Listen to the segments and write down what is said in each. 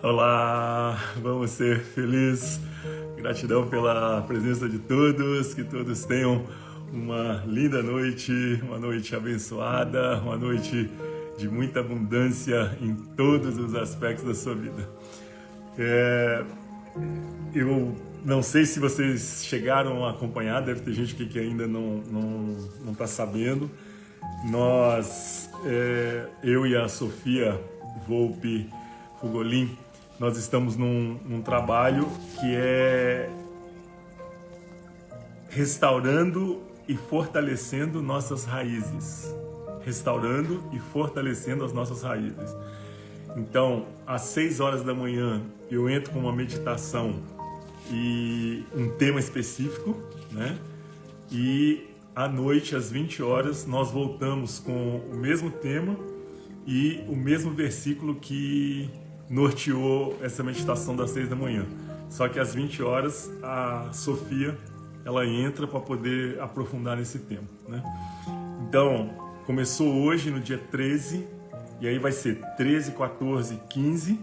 Olá, vamos ser felizes. Gratidão pela presença de todos, que todos tenham uma linda noite, uma noite abençoada, uma noite de muita abundância em todos os aspectos da sua vida. Eu não sei se vocês chegaram a acompanhar, deve ter gente aqui que ainda não está sabendo. Eu e a Sofia Volpe Fugolin, nós estamos num trabalho que é restaurando e fortalecendo nossas raízes. Restaurando e fortalecendo as nossas raízes. Então, às 6 horas da manhã, eu entro com uma meditação e um tema específico, né? E à noite, às 20 horas, nós voltamos com o mesmo tema e o mesmo versículo que norteou essa meditação das 6 da manhã. Só que às 20 horas, a Sofia, ela entra para poder aprofundar nesse tema, né? Então, começou hoje, no dia 13, e aí vai ser 13, 14, 15.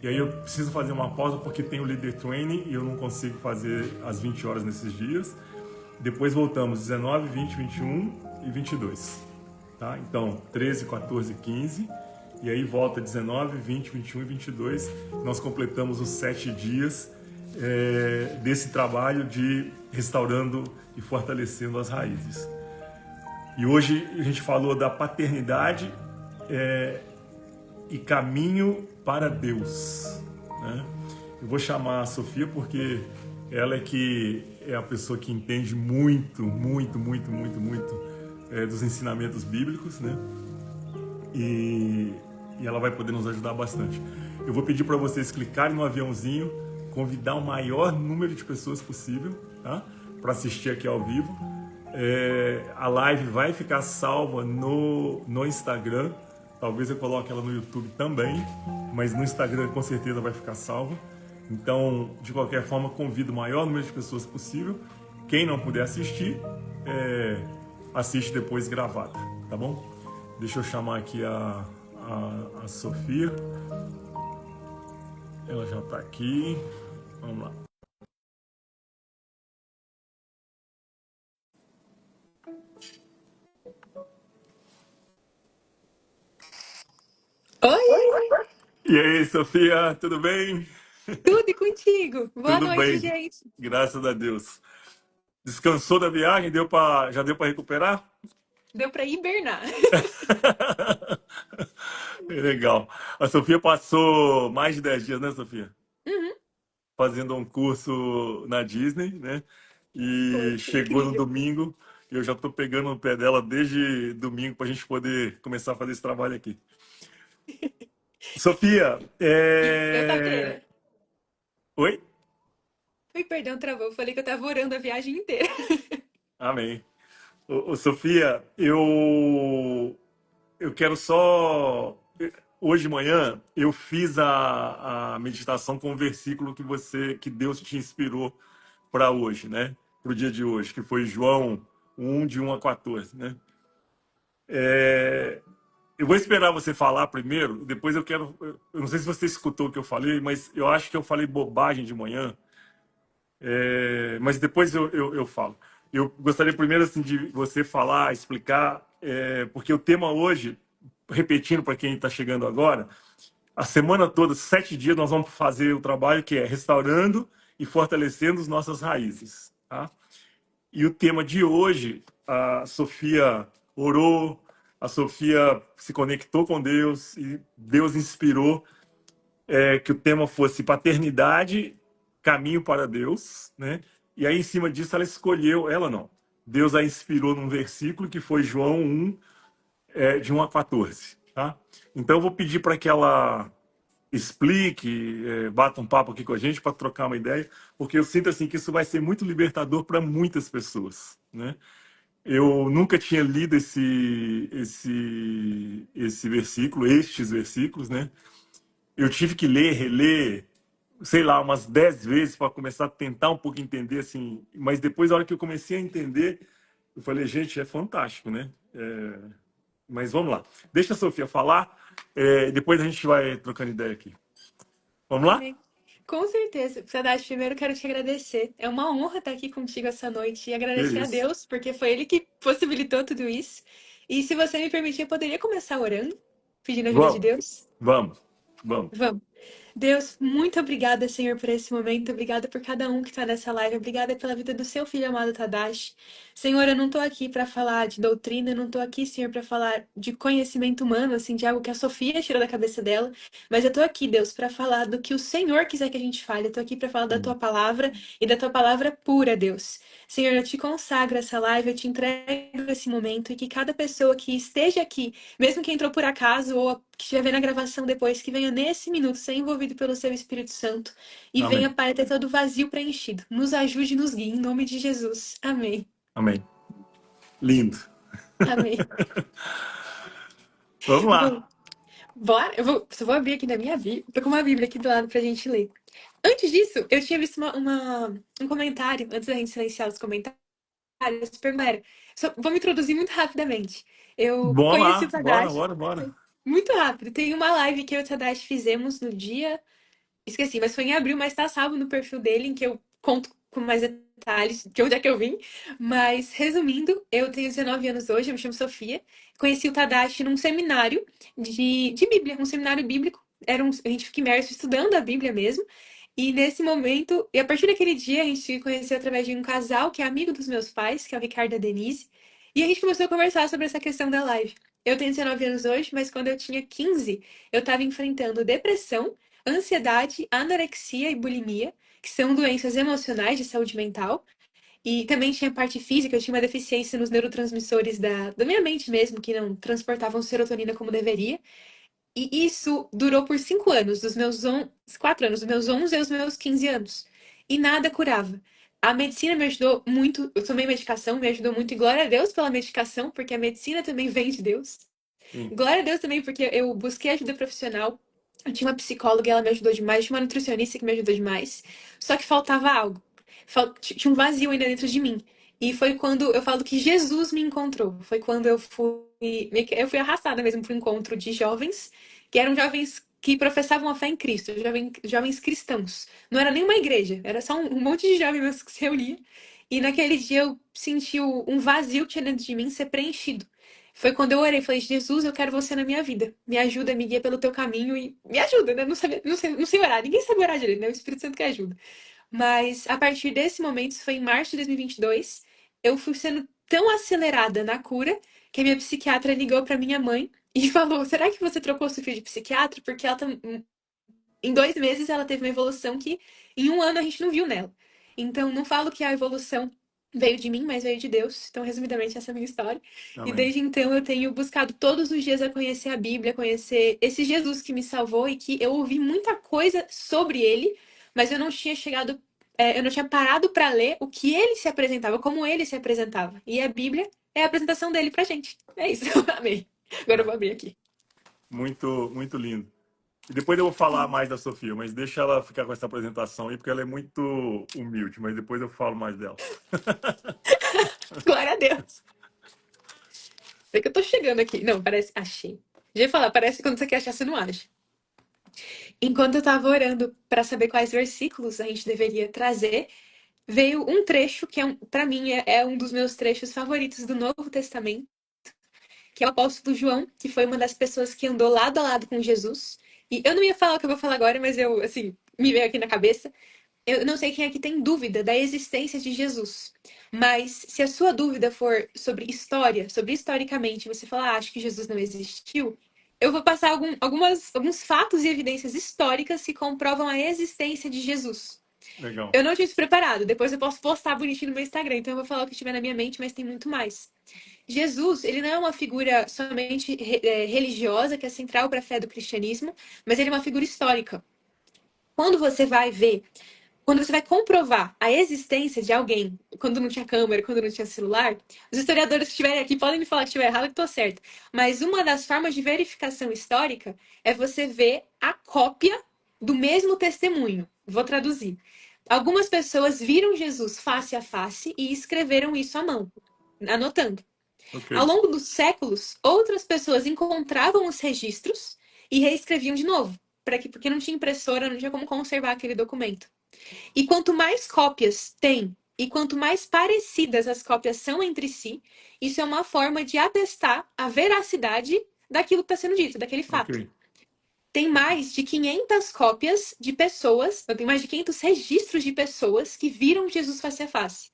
E aí eu preciso fazer uma pausa porque tem o Leader Training e eu não consigo fazer às 20 horas nesses dias. Depois voltamos 19, 20, 21 e 22. Tá? Então, 13, 14, 15. E aí volta 19, 20, 21 e 22. Nós completamos os 7 dias desse trabalho de restaurando e fortalecendo as raízes. E hoje a gente falou da paternidade e caminho para Deus, né? Eu vou chamar a Sofia porque ela é a pessoa que entende muito dos ensinamentos bíblicos, né? E ela vai poder nos ajudar bastante. Eu vou pedir para vocês clicarem no aviãozinho, convidar o maior número de pessoas possível, tá? Para assistir aqui ao vivo. A live vai ficar salva no Instagram. Talvez eu coloque ela no YouTube também, mas no Instagram com certeza vai ficar salva. Então, de qualquer forma, convido o maior número de pessoas possível. Quem não puder assistir, assiste depois gravada, tá bom? Deixa eu chamar aqui a Sofia. Ela já está aqui. Vamos lá. Oi, E aí, Sofia, tudo bem? tudo e contigo? Boa Tudo noite, bem, gente. graças a Deus. Descansou da viagem? Já deu para recuperar? Deu pra hibernar. Legal. A Sofia passou mais de 10 dias, né, Sofia? Uhum. Fazendo um curso na Disney, né? E Foi chegou no incrível. domingo. E eu já estou pegando no pé dela desde domingo para a gente poder começar a fazer esse trabalho aqui. Sofia, Eu tava querendo. Oi? Oi, perdão, travou. Eu falei que eu tava orando a viagem inteira. Amém. Sofia, eu quero só. Hoje de manhã eu fiz a meditação com o versículo que Deus te inspirou para hoje, né? Para o dia de hoje, que foi João 1, de 1 a 14, né? Eu vou esperar você falar primeiro, depois eu quero. Eu não sei se você escutou o que eu falei, mas eu acho que eu falei bobagem de manhã. Mas depois eu falo. Eu gostaria primeiro assim, de você falar, explicar, porque o tema hoje, repetindo para quem está chegando agora, a semana toda, 7 dias, nós vamos fazer o trabalho que é restaurando e fortalecendo as nossas raízes. Tá? E o tema de hoje, a Sofia orou, a Sofia se conectou com Deus e Deus inspirou que o tema fosse paternidade, caminho para Deus, né? E aí, em cima disso, ela escolheu, ela não. Deus a inspirou num versículo que foi João 1, de 1 a 14. Tá? Então, eu vou pedir para que ela explique, bata um papo aqui com a gente para trocar uma ideia, porque eu sinto assim que isso vai ser muito libertador para muitas pessoas, né? Eu nunca tinha lido esse versículo, estes versículos, né? Eu tive que ler, reler, sei lá, umas 10 vezes para começar a tentar um pouco entender, assim. Mas depois, na hora que eu comecei a entender, eu falei, gente, é fantástico, né? Mas vamos lá. Deixa a Sofia falar, depois a gente vai trocando ideia aqui. Vamos lá? Amém. Com certeza. Sadati, primeiro quero te agradecer. É uma honra estar aqui contigo essa noite e Que agradecer a isso. Deus, porque foi Ele que possibilitou tudo isso. E se você me permitir, eu poderia começar orando, pedindo a ajuda de Vamos, Deus? vamos, vamos. Vamos. Deus, muito obrigada, Senhor, por esse momento. Obrigada por cada um que está nessa live. Obrigada pela vida do seu filho amado Tadashi. Senhor, eu não estou aqui para falar de doutrina, eu não estou aqui, Senhor, para falar de conhecimento humano, assim, de algo que a Sofia tirou da cabeça dela. Mas eu estou aqui, Deus, para falar do que o Senhor quiser que a gente fale. Eu estou aqui para falar da tua palavra e da tua palavra pura, Deus. Senhor, eu te consagro essa live, eu te entrego esse momento e que cada pessoa que esteja aqui, mesmo que entrou por acaso ou que estiver vendo a gravação depois, que venha nesse minuto ser envolvido pelo seu Espírito Santo e venha, Amém. Pai, ter todo o vazio preenchido. Nos ajude e nos guie, em nome de Jesus. Amém. Amém. Lindo. Amém. Vamos Bom, lá. bora. Só vou abrir aqui na minha Bíblia. Tô com uma Bíblia aqui do lado pra gente ler. Antes disso, eu tinha visto um comentário, antes da gente silenciar os comentários, perguntaram. Vou me introduzir muito rapidamente. Eu Vamos conheci o lá. Bora, Tadashi bora, bora. muito rápido. Tem uma live que eu e o Tadashi fizemos no dia. Esqueci, mas foi em abril, mas tá salvo no perfil dele, em que eu conto com mais detalhes de onde é que eu vim. Mas, resumindo, eu tenho 19 anos hoje, eu me chamo Sofia. Conheci o Tadashi num seminário de Bíblia, um seminário bíblico. A gente fica imerso estudando a Bíblia mesmo. E nesse momento, e a partir daquele dia, a gente se conheceu através de um casal que é amigo dos meus pais, que é o Ricardo e a Denise. E a gente começou a conversar sobre essa questão da live. Eu tenho 19 anos hoje, mas quando eu tinha 15, eu estava enfrentando depressão, ansiedade, anorexia e bulimia, que são doenças emocionais de saúde mental. E também tinha parte física, eu tinha uma deficiência nos neurotransmissores da minha mente mesmo, que não transportavam serotonina como deveria. E isso durou por 5 anos, 4 anos, dos meus 11 aos meus 15 anos. E nada curava. A medicina me ajudou muito, eu tomei medicação, me ajudou muito, e glória a Deus pela medicação, porque a medicina também vem de Deus. Sim. Glória a Deus também, porque eu busquei ajuda profissional. Eu tinha uma psicóloga e ela me ajudou demais. Tinha uma nutricionista que me ajudou demais. Só que faltava algo. Tinha um vazio ainda dentro de mim. E foi quando eu falo que Jesus me encontrou. Foi quando eu fui. Eu fui arrastada mesmo para um encontro de jovens, que eram jovens que professavam a fé em Cristo, jovens cristãos. Não era nenhuma igreja, era só um monte de jovens que se reunia. E naquele dia eu senti um vazio que tinha dentro de mim ser preenchido. Foi quando eu orei, falei, Jesus, eu quero você na minha vida. Me ajuda, me guia pelo teu caminho e me ajuda, né? Não sei orar, ninguém sabe orar direito, né? O Espírito Santo que ajuda. Mas a partir desse momento, isso foi em março de 2022, eu fui sendo tão acelerada na cura que a minha psiquiatra ligou pra minha mãe e falou: Será que você trocou seu filho de psiquiatra? Porque em 2 meses ela teve uma evolução que em um ano a gente não viu nela. Então, não falo que a evolução veio de mim, mas veio de Deus. Então, resumidamente, essa é a minha história. E Amém. desde então eu tenho buscado todos os dias a conhecer a Bíblia, conhecer esse Jesus que me salvou e que eu ouvi muita coisa sobre ele, mas eu não tinha chegado, eu não tinha parado para ler o que ele se apresentava, como ele se apresentava. E a Bíblia é a apresentação dele pra gente. É isso. Amém. Agora eu É, vou abrir aqui. muito, muito lindo. E depois eu vou falar mais da Sofia, mas deixa ela ficar com essa apresentação aí, porque ela é muito humilde, mas depois eu falo mais dela. Glória a Deus. Sei que eu tô chegando aqui. Não, parece. Achei. Já ia falar, parece que quando você quer achar, você não acha. Enquanto eu tava orando para saber quais versículos a gente deveria trazer, veio um trecho que, para mim, é um dos meus trechos favoritos do Novo Testamento, que é o apóstolo João, que foi uma das pessoas que andou lado a lado com Jesus. E eu não ia falar o que eu vou falar agora, mas eu, assim, me veio aqui na cabeça. Eu não sei quem aqui tem dúvida da existência de Jesus, mas se a sua dúvida for sobre história, sobre historicamente, você falar, acho que Jesus não existiu, eu vou passar alguns fatos e evidências históricas que comprovam a existência de Jesus. Legal. Eu não tinha isso preparado, depois eu posso postar bonitinho no meu Instagram, então eu vou falar o que estiver na minha mente, mas tem muito mais. Jesus, ele não é uma figura somente religiosa, que é central para a fé do cristianismo, mas ele é uma figura histórica. Quando você vai ver Quando você vai comprovar a existência de alguém, quando não tinha câmera, quando não tinha celular, os historiadores que estiverem aqui podem me falar que estiver errado, que estou certo. Mas uma das formas de verificação histórica é você ver a cópia do mesmo testemunho. Vou traduzir. Algumas pessoas viram Jesus face a face e escreveram isso à mão, anotando. Ok. Ao longo dos séculos, outras pessoas encontravam os registros e reescreviam de novo, porque não tinha impressora, não tinha como conservar aquele documento. E quanto mais cópias tem e quanto mais parecidas as cópias são entre si, isso é uma forma de atestar a veracidade daquilo que está sendo dito, daquele Ok. fato. Tem mais de 500 cópias de pessoas, tem mais de 500 registros de pessoas que viram Jesus face a face.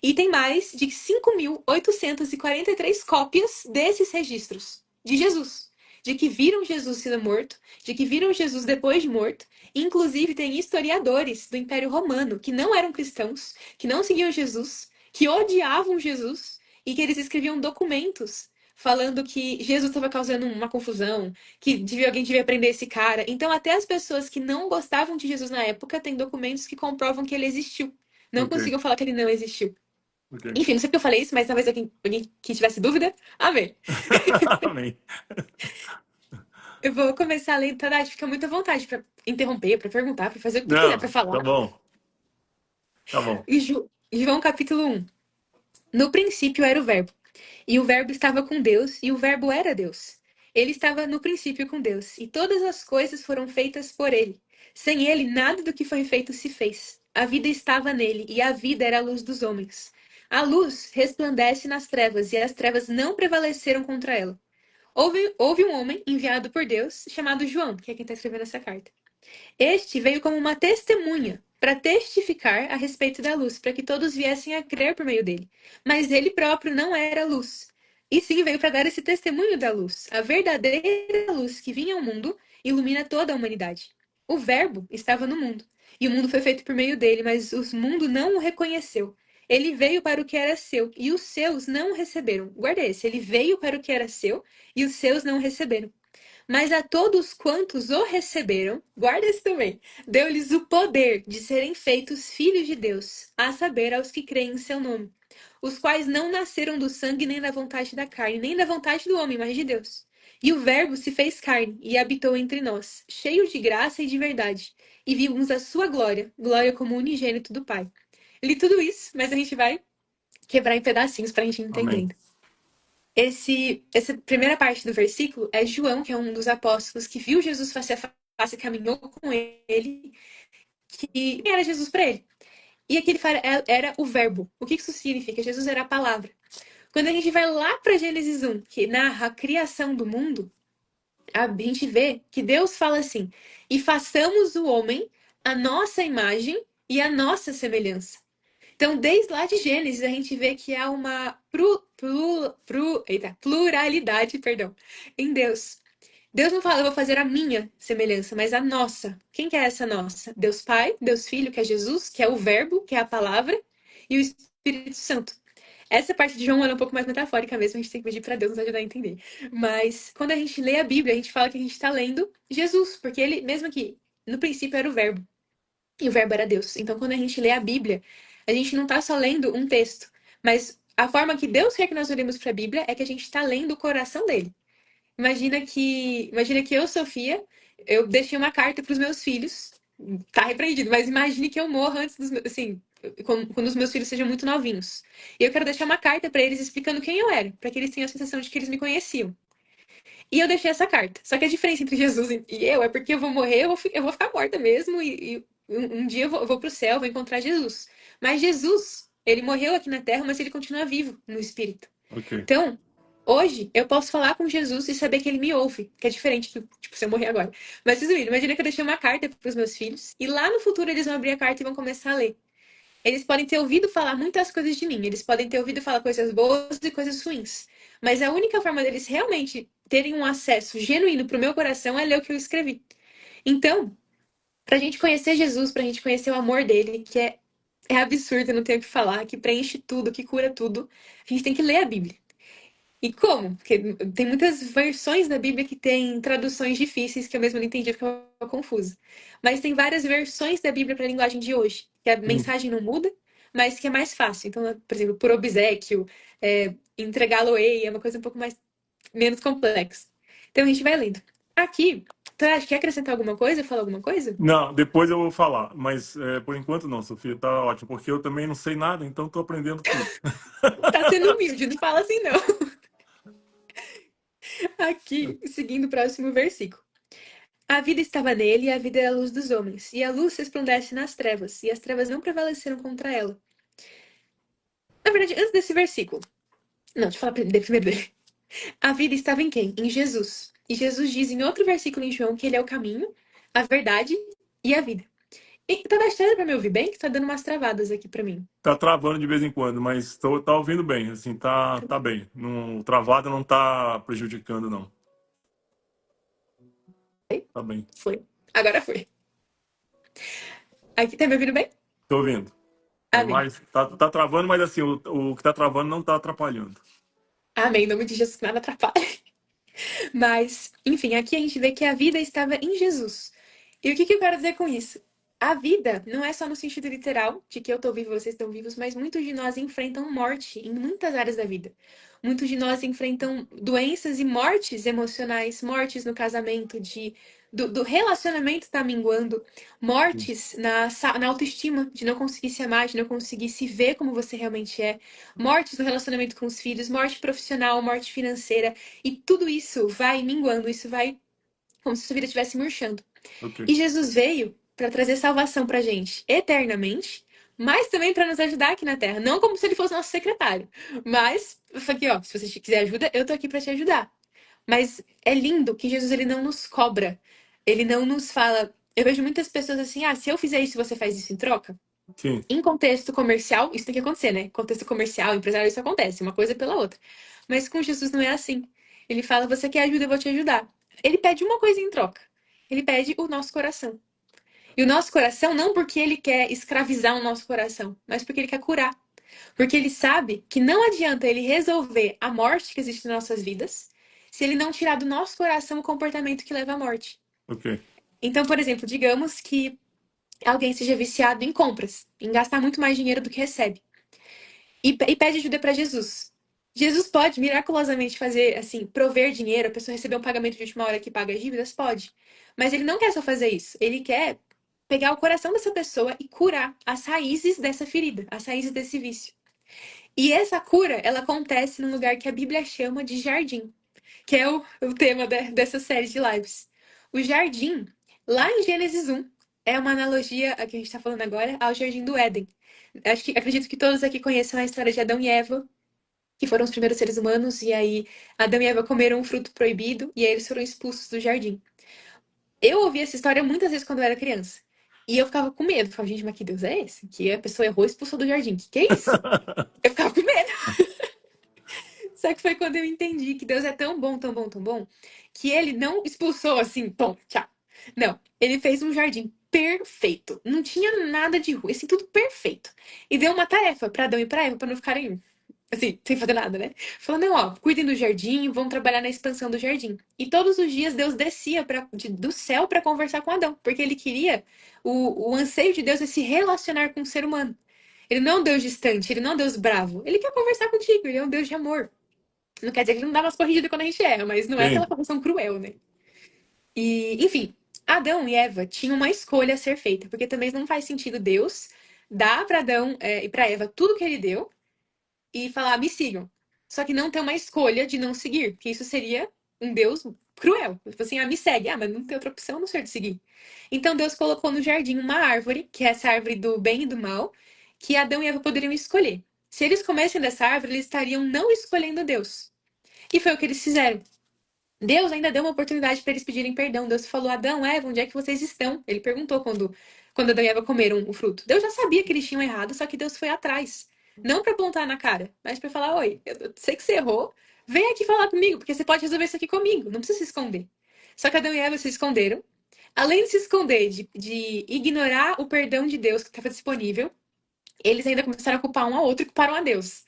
E tem mais de 5.843 cópias desses registros de Jesus. De que viram Jesus sendo morto, de que viram Jesus depois de morto. Inclusive, tem historiadores do Império Romano que não eram cristãos, que não seguiam Jesus, que odiavam Jesus e que eles escreviam documentos falando que Jesus estava causando uma confusão, que alguém devia prender esse cara. Então, até as pessoas que não gostavam de Jesus na época têm documentos que comprovam que ele existiu. Não Ok. conseguiam falar que ele não existiu. Ok. Enfim, não sei porque eu falei isso, mas talvez alguém que tivesse dúvida. Amém. Amém. Eu vou começar a ler, Tadashi, fica muito à vontade pra interromper, pra perguntar, pra fazer o que tu quiser, pra Não, falar. tá bom. Tá bom. E João capítulo 1. No princípio era o Verbo, e o Verbo estava com Deus, e o Verbo era Deus. Ele estava no princípio com Deus, e todas as coisas foram feitas por ele. Sem ele, nada do que foi feito se fez. A vida estava nele, e a vida era a luz dos homens. A luz resplandece nas trevas, e as trevas não prevaleceram contra ela. Houve um homem enviado por Deus, chamado João, que é quem está escrevendo essa carta. Este veio como uma testemunha para testificar a respeito da luz, para que todos viessem a crer por meio dele. Mas ele próprio não era luz. E sim veio para dar esse testemunho da luz. A verdadeira luz que vinha ao mundo ilumina toda a humanidade. O Verbo estava no mundo, e o mundo foi feito por meio dele, mas o mundo não o reconheceu. Ele veio para o que era seu, e os seus não o receberam. Guarda esse, ele veio para o que era seu, e os seus não o receberam. Mas a todos quantos o receberam, guarda isso também, deu-lhes o poder de serem feitos filhos de Deus, a saber, aos que creem em seu nome, os quais não nasceram do sangue, nem da vontade da carne, nem da vontade do homem, mas de Deus. E o Verbo se fez carne e habitou entre nós, cheio de graça e de verdade, e vimos a sua glória, glória como unigênito do Pai. Li tudo isso, mas a gente vai quebrar em pedacinhos para a gente ir Amém. entendendo. Essa primeira parte do versículo é João, que é um dos apóstolos que viu Jesus face a face, caminhou com ele, que era Jesus para ele. E aqui ele fala, era o verbo. O que isso significa? Jesus era a palavra. Quando a gente vai lá para Gênesis 1, que narra a criação do mundo, a gente vê que Deus fala assim: e façamos o homem a nossa imagem e a nossa semelhança. Então, desde lá de Gênesis, a gente vê que há uma pluralidade, perdão, em Deus. Deus não fala, eu vou fazer a minha semelhança, mas a nossa. Quem que é essa nossa? Deus Pai, Deus Filho, que é Jesus, que é o Verbo, que é a palavra, e o Espírito Santo. Essa parte de João é um pouco mais metafórica mesmo, a gente tem que pedir para Deus nos ajudar a entender. Mas quando a gente lê a Bíblia, a gente fala que a gente está lendo Jesus, porque ele, mesmo que no princípio era o Verbo, e o Verbo era Deus. Então, quando a gente lê a Bíblia, a gente não está só lendo um texto, mas a forma que Deus quer que nós olhemos para a Bíblia é que a gente está lendo o coração dele. Imagina que eu, Sofia, eu deixei uma carta para os meus filhos. Tá repreendido, mas imagine que eu morra antes dos meus, assim, quando os meus filhos sejam muito novinhos. E eu quero deixar uma carta para eles explicando quem eu era, para que eles tenham a sensação de que eles me conheciam. E eu deixei essa carta. Só que a diferença entre Jesus e eu é porque eu vou morrer, eu vou ficar morta mesmo, e um dia eu vou pro céu, vou encontrar Jesus. Mas Jesus, ele morreu aqui na terra, mas ele continua vivo no espírito. Ok. Então, hoje, eu posso falar com Jesus e saber que ele me ouve, que é diferente do, tipo, se eu morrer agora. Mas, resumindo, imagina que eu deixei uma carta pros meus filhos, e lá no futuro eles vão abrir a carta e vão começar a ler. Eles podem ter ouvido falar muitas coisas de mim, eles podem ter ouvido falar coisas boas e coisas ruins. Mas a única forma deles realmente terem um acesso genuíno pro meu coração é ler o que eu escrevi. Então, pra gente conhecer Jesus, pra gente conhecer o amor dele, que é absurdo, não tenho o que falar, que preenche tudo, que cura tudo, a gente tem que ler a Bíblia. E como? Porque tem muitas versões da Bíblia que tem traduções difíceis que eu mesmo não entendi, eu ficava confusa. Mas tem várias versões da Bíblia para a linguagem de hoje, que a Sim. mensagem não muda, mas que é mais fácil. Então, por exemplo, por obséquio, entregá-lo-ei, é uma coisa um pouco mais menos complexa. Então a gente vai lendo. Aqui, tu quer acrescentar alguma coisa? Falar alguma coisa? Não, depois eu vou falar, mas por enquanto não, Sofia, tá ótimo, porque eu também não sei nada, então tô aprendendo tudo. Tá sendo humilde, não fala assim não. Aqui, seguindo o próximo versículo. A vida estava nele, e a vida era a luz dos homens. E a luz resplandece nas trevas, e as trevas não prevaleceram contra ela. Na verdade, antes desse versículo. Não, deixa eu falar primeiro dele. A vida estava em quem? Em Jesus. E Jesus diz em outro versículo em João que ele é o caminho, a verdade e a vida. E tá deixando pra me ouvir bem? Que tá dando umas travadas aqui pra mim. Tá travando de vez em quando, mas tá ouvindo bem, assim, tá bem. Não, travada não tá prejudicando, não. Tá bem. Foi. Agora foi. Aqui tá me ouvindo bem? Tô ouvindo. É Amém. mais, tá travando, mas assim, o que tá travando não tá atrapalhando. Amém. Em nome de Jesus, que nada atrapalha. Mas, enfim, aqui a gente vê que a vida estava em Jesus. E o que eu quero dizer com isso? A vida não é só no sentido literal, de que eu tô vivo, vocês estão vivos, mas muitos de nós enfrentam morte em muitas áreas da vida. Muitos de nós enfrentam doenças e mortes emocionais, mortes no casamento, do relacionamento tá minguando, mortes na autoestima, de não conseguir se amar, de não conseguir se ver como você realmente é, mortes no relacionamento com os filhos, morte profissional, morte financeira. E tudo isso vai minguando, isso vai como se sua vida estivesse murchando. Ok. E Jesus veio para trazer salvação pra gente eternamente, mas também para nos ajudar aqui na Terra. Não como se ele fosse nosso secretário, mas aqui, ó, se você quiser ajuda, eu tô aqui para te ajudar. Mas é lindo que Jesus ele não nos cobra. Ele não nos fala. Eu vejo muitas pessoas assim: "Ah, se eu fizer isso, você faz isso em troca?" Sim, Em contexto comercial, isso tem que acontecer, né? Contexto comercial, empresarial, isso acontece, uma coisa pela outra. Mas com Jesus não é assim. Ele fala: você quer ajuda, eu vou te ajudar. Ele pede uma coisa em troca. Ele pede o nosso coração. E o nosso coração, não porque ele quer escravizar o nosso coração, mas porque ele quer curar. Porque ele sabe que não adianta ele resolver a morte que existe nas nossas vidas se ele não tirar do nosso coração o comportamento que leva à morte. ok. Então, por exemplo, digamos que alguém seja viciado em compras, em gastar muito mais dinheiro do que recebe. E pede ajuda para Jesus. Jesus pode miraculosamente fazer, assim, prover dinheiro, a pessoa receber um pagamento de última hora que paga as dívidas? Pode. Mas ele não quer só fazer isso. Ele quer pegar o coração dessa pessoa e curar as raízes dessa ferida, as raízes desse vício. E essa cura, ela acontece num lugar que a Bíblia chama de jardim, que é o tema dessa série de lives. O jardim, lá em Gênesis 1, é uma analogia, a que a gente está falando agora, ao jardim do Éden. Acredito que todos aqui conheçam a história de Adão e Eva, que foram os primeiros seres humanos, e aí Adão e Eva comeram um fruto proibido, e aí eles foram expulsos do jardim. Eu ouvi essa história muitas vezes quando eu era criança. E eu ficava com medo. Eu ficava, gente, mas que Deus é esse? Que a pessoa errou e expulsou do jardim. Que é isso? Eu ficava com medo. Só que foi quando eu entendi que Deus é tão bom, tão bom, tão bom, que ele não expulsou assim, tom, tchau. Não, ele fez um jardim perfeito. Não tinha nada de ruim, assim, tudo perfeito. E deu uma tarefa para Adão e para Eva, para não ficarem assim, sem fazer nada, né? Falando, não, ó, cuidem do jardim, vão trabalhar na expansão do jardim. E todos os dias Deus descia do céu para conversar com Adão, porque ele queria, o anseio de Deus é se relacionar com o ser humano. Ele não é um Deus distante, ele não é um Deus bravo. Ele quer conversar contigo, ele é um Deus de amor. Não quer dizer que ele não dá umas corrigidas quando a gente erra, mas não é aquela Sim, correção cruel, né? E, enfim, Adão e Eva tinham uma escolha a ser feita, porque também não faz sentido Deus dar para Adão e para Eva tudo que ele deu e falar, me sigam. Só que não ter uma escolha de não seguir, porque isso seria um Deus cruel. Tipo assim, me segue. Ah, mas não tem outra opção não ser de seguir. Então Deus colocou no jardim uma árvore, que é essa árvore do bem e do mal, que Adão e Eva poderiam escolher. Se eles comessem dessa árvore, eles estariam não escolhendo Deus. E foi o que eles fizeram. Deus ainda deu uma oportunidade para eles pedirem perdão. Deus falou: Adão, Eva, onde é que vocês estão? Ele perguntou quando Adão e Eva comeram o fruto. Deus já sabia que eles tinham errado, só que Deus foi atrás. Não para apontar na cara, mas para falar: Oi, eu sei que você errou, vem aqui falar comigo, porque você pode resolver isso aqui comigo. Não precisa se esconder. Só que Adão e Eva se esconderam. Além de se esconder, de ignorar o perdão de Deus que estava disponível, eles ainda começaram a culpar um ao outro e culparam a Deus.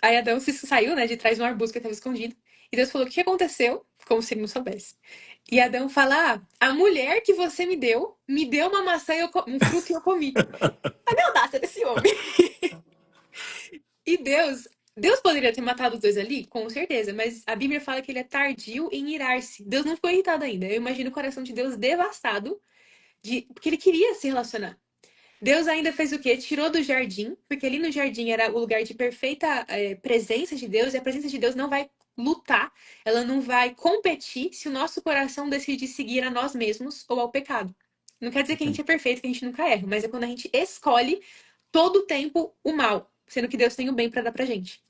Aí Adão se saiu, né, de trás de um arbusto que estava escondido. E Deus falou: o que aconteceu? Como se ele não soubesse. E Adão fala: a mulher que você me deu uma maçã e um fruto e eu comi. A audácia desse homem. E Deus poderia ter matado os dois ali? Com certeza. Mas a Bíblia fala que ele é tardio em irar-se. Deus não ficou irritado ainda. Eu imagino o coração de Deus devastado, porque ele queria se relacionar. Deus ainda fez o quê? Tirou do jardim, porque ali no jardim era o lugar de perfeita presença de Deus, e a presença de Deus não vai lutar, ela não vai competir se o nosso coração decidir seguir a nós mesmos ou ao pecado. Não quer dizer que a gente é perfeito, que a gente nunca erra, mas é quando a gente escolhe todo o tempo o mal, sendo que Deus tem o bem para dar pra gente.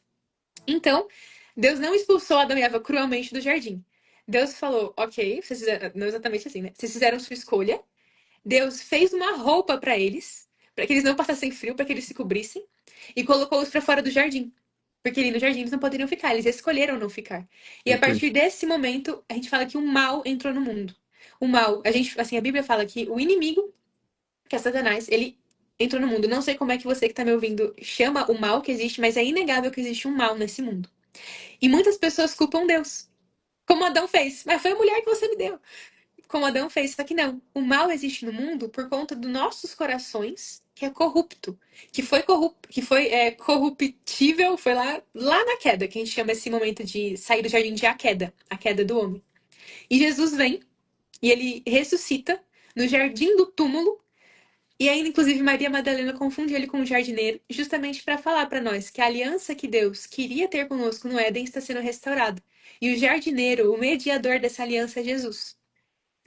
Então, Deus não expulsou Adão e Eva cruelmente do jardim. Deus falou, ok, vocês fizeram, não exatamente assim, né? Vocês fizeram sua escolha. Deus fez uma roupa para eles, para que eles não passassem frio, para que eles se cobrissem, e colocou-os para fora do jardim. Porque ali no jardim eles não poderiam ficar, eles escolheram não ficar. E a Ok. partir desse momento, a gente fala que o mal entrou no mundo. O mal, a gente, assim, a Bíblia fala que o inimigo, que é Satanás, ele entrou no mundo. Não sei como é que você que tá me ouvindo chama o mal que existe, mas é inegável que existe um mal nesse mundo. E muitas pessoas culpam Deus, como Adão fez. Mas foi a mulher que você me deu. Como Adão fez, só que não. O mal existe no mundo por conta dos nossos corações, que é corrupto, que foi corruptível, foi lá na queda, que a gente chama esse momento de sair do jardim de a queda do homem. E Jesus vem e ele ressuscita no jardim do túmulo. E ainda, inclusive, Maria Madalena confunde ele com o jardineiro, justamente para falar para nós que a aliança que Deus queria ter conosco no Éden está sendo restaurada. E o jardineiro, o mediador dessa aliança é Jesus.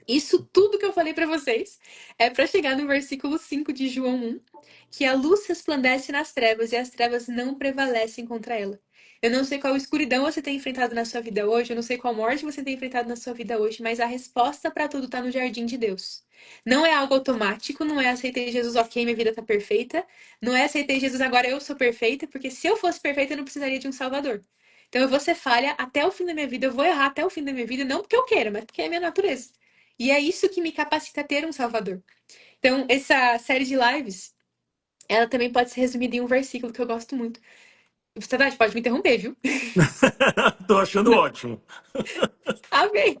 Isso tudo que eu falei pra vocês é pra chegar no versículo 5 de João 1, que a luz resplandece nas trevas e as trevas não prevalecem contra ela. Eu não sei qual escuridão você tem enfrentado na sua vida hoje, eu não sei qual morte você tem enfrentado na sua vida hoje, mas a resposta pra tudo tá no jardim de Deus. Não é algo automático, não é aceitei Jesus, ok, minha vida tá perfeita. Não é aceitei Jesus, agora eu sou perfeita, porque se eu fosse perfeita eu não precisaria de um Salvador. Então eu vou ser falha até o fim da minha vida, eu vou errar até o fim da minha vida, não porque eu queira, mas porque é a minha natureza. E é isso que me capacita a ter um Salvador. Então, essa série de lives, ela também pode ser resumida em um versículo que eu gosto muito. Verdade, pode me interromper, viu? Tô achando ótimo. Amém.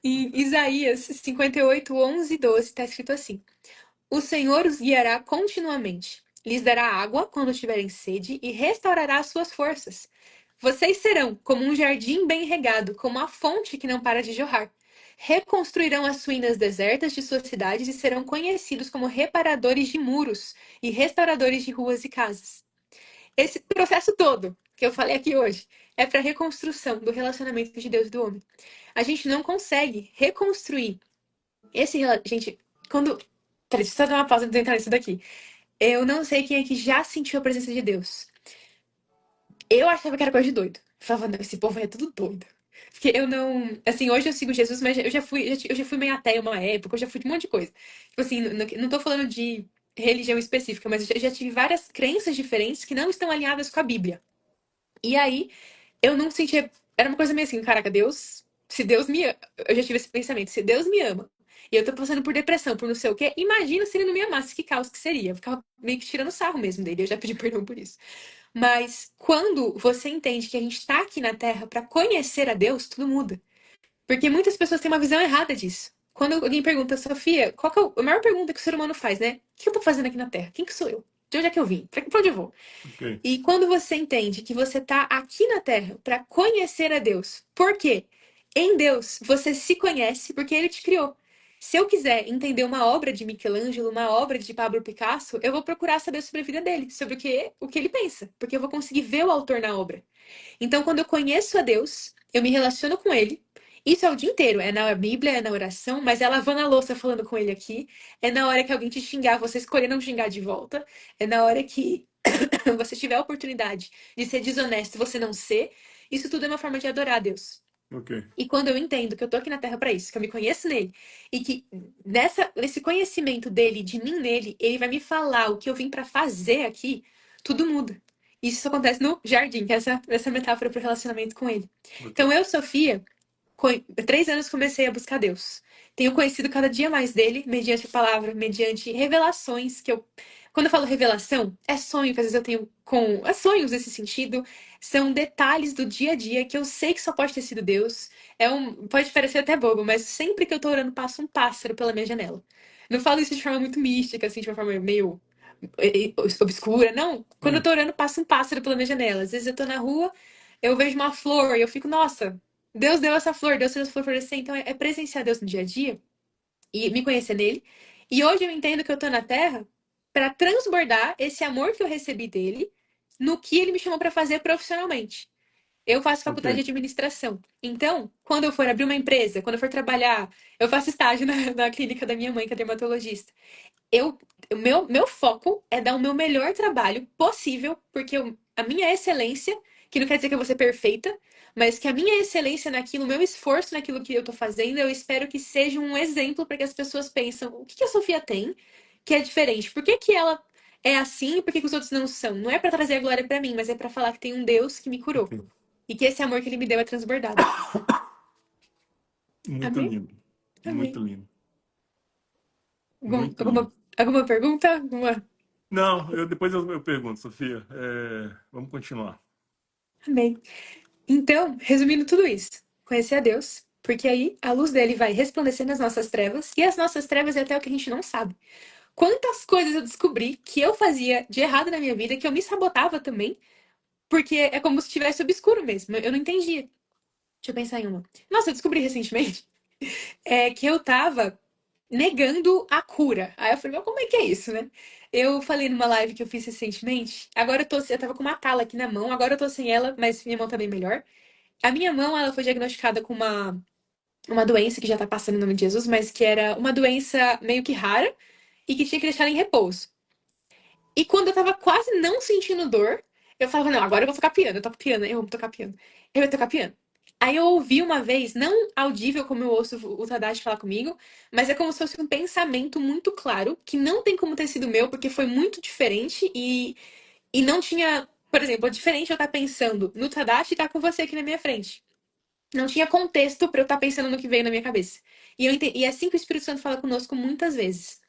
Em Isaías 58, 11 e 12, está escrito assim: O Senhor os guiará continuamente, lhes dará água quando tiverem sede e restaurará as suas forças. Vocês serão como um jardim bem regado, como a fonte que não para de jorrar. Reconstruirão as ruínas desertas de suas cidades e serão conhecidos como reparadores de muros e restauradores de ruas e casas. Esse processo todo que eu falei aqui hoje é para a reconstrução do relacionamento de Deus e do homem. A gente não consegue reconstruir Gente, quando. Peraí, deixa eu só dar uma pausa antes de entrar nisso daqui. Eu não sei quem é que já sentiu a presença de Deus. Eu achava que era coisa de doido. Eu falava, não, esse povo é tudo doido. Porque eu não. Assim, hoje eu sigo Jesus, mas eu já fui meio ateia uma época, eu já fui de um monte de coisa. Tipo assim, não tô falando de religião específica, mas eu já tive várias crenças diferentes que não estão alinhadas com a Bíblia. E aí, eu não sentia. Era uma coisa meio assim, caraca, Deus. Se Deus me ama. Eu já tive esse pensamento, se Deus me ama e eu tô passando por depressão, por não sei o quê, imagina se ele não me amasse, que caos que seria. Eu ficava meio que tirando sarro mesmo dele, eu já pedi perdão por isso. Mas quando você entende que a gente tá aqui na Terra pra conhecer a Deus, tudo muda. Porque muitas pessoas têm uma visão errada disso. Quando alguém pergunta, Sofia, qual que é a maior pergunta que o ser humano faz, né? O que eu tô fazendo aqui na Terra? Quem que sou eu? De onde é que eu vim? Pra onde eu vou? Ok. E quando você entende que você está aqui na Terra para conhecer a Deus, por quê? Em Deus você se conhece porque Ele te criou. Se eu quiser entender uma obra de Michelangelo, uma obra de Pablo Picasso, eu vou procurar saber sobre a vida dele, sobre o que ele pensa, porque eu vou conseguir ver o autor na obra. Então, quando eu conheço a Deus, eu me relaciono com Ele. Isso é o dia inteiro, é na Bíblia, é na oração, mas é lavando a louça falando com Ele aqui, é na hora que alguém te xingar, você escolher não xingar de volta, é na hora que você tiver a oportunidade de ser desonesto, você não ser, isso tudo é uma forma de adorar a Deus. Ok. E quando eu entendo que eu tô aqui na Terra para isso, que eu me conheço nele, e que nesse conhecimento dele, de mim nele, ele vai me falar o que eu vim para fazer aqui, tudo muda. Isso acontece no jardim, que é essa metáfora para o relacionamento com ele. Ok. Então eu, Sofia, com 3 anos comecei a buscar Deus. Tenho conhecido cada dia mais dele, mediante a palavra, mediante revelações que eu. Quando eu falo revelação, é sonho que às vezes eu tenho com. É sonhos nesse sentido. São detalhes do dia a dia que eu sei que só pode ter sido Deus. Pode parecer até bobo, mas sempre que eu tô orando, passa um pássaro pela minha janela. Não falo isso de forma muito mística, assim, de uma forma meio obscura. Não, quando eu Hum. tô orando, passa um pássaro pela minha janela. Às vezes eu tô na rua, eu vejo uma flor e eu fico, nossa, Deus deu essa flor, Deus fez essa flor florescer. Então é presenciar Deus no dia a dia e me conhecer nele. E hoje eu entendo que eu tô na Terra para transbordar esse amor que eu recebi dele no que ele me chamou para fazer profissionalmente. Eu faço Ok. faculdade de administração. Então, quando eu for abrir uma empresa, quando eu for trabalhar, eu faço estágio na clínica da minha mãe, que é dermatologista. Eu, o meu foco é dar o meu melhor trabalho possível, porque a minha excelência, que não quer dizer que eu vou ser perfeita, mas que a minha excelência naquilo, o meu esforço naquilo que eu tô fazendo, eu espero que seja um exemplo para que as pessoas pensam, o que que a Sofia tem que é diferente? Por que que ela é assim e por que que os outros não são? Não é para trazer a glória para mim, mas é para falar que tem um Deus que me curou. Ok. E que esse amor que ele me deu é transbordado. Muito Amém? lindo. Muito Amém. lindo. Algum- Muito lindo. Alguma, alguma pergunta? Alguma... Não, depois eu pergunto, Sofia. Vamos continuar. Amém. Então, resumindo tudo isso, conhecer a Deus, porque aí a luz dele vai resplandecer nas nossas trevas, e as nossas trevas é até o que a gente não sabe. Quantas coisas eu descobri que eu fazia de errado na minha vida, que eu me sabotava também, porque é como se estivesse obscuro mesmo, eu não entendia. Deixa eu pensar em uma. Nossa, eu descobri recentemente que eu tava negando a cura. Aí eu falei, mas como é que é isso, né? Eu falei numa live que eu fiz recentemente, agora eu tava com uma tala aqui na mão, agora eu tô sem ela, mas minha mão tá bem melhor. A minha mão, ela foi diagnosticada com uma doença que já tá passando em nome de Jesus, mas que era uma doença meio que rara e que tinha que deixar ela em repouso. E quando eu tava quase não sentindo dor, eu falava, não, agora eu vou tocar piano, eu toco piano, eu amo tocar piano, eu vou tocar piano. Aí eu ouvi uma vez, não audível como eu ouço o Tadashi falar comigo, mas é como se fosse um pensamento muito claro, que não tem como ter sido meu, porque foi muito diferente e não tinha, por exemplo, é diferente eu estar pensando no Tadashi e estar com você aqui na minha frente. Não tinha contexto pra eu estar pensando no que veio na minha cabeça. E é assim que o Espírito Santo fala conosco muitas vezes.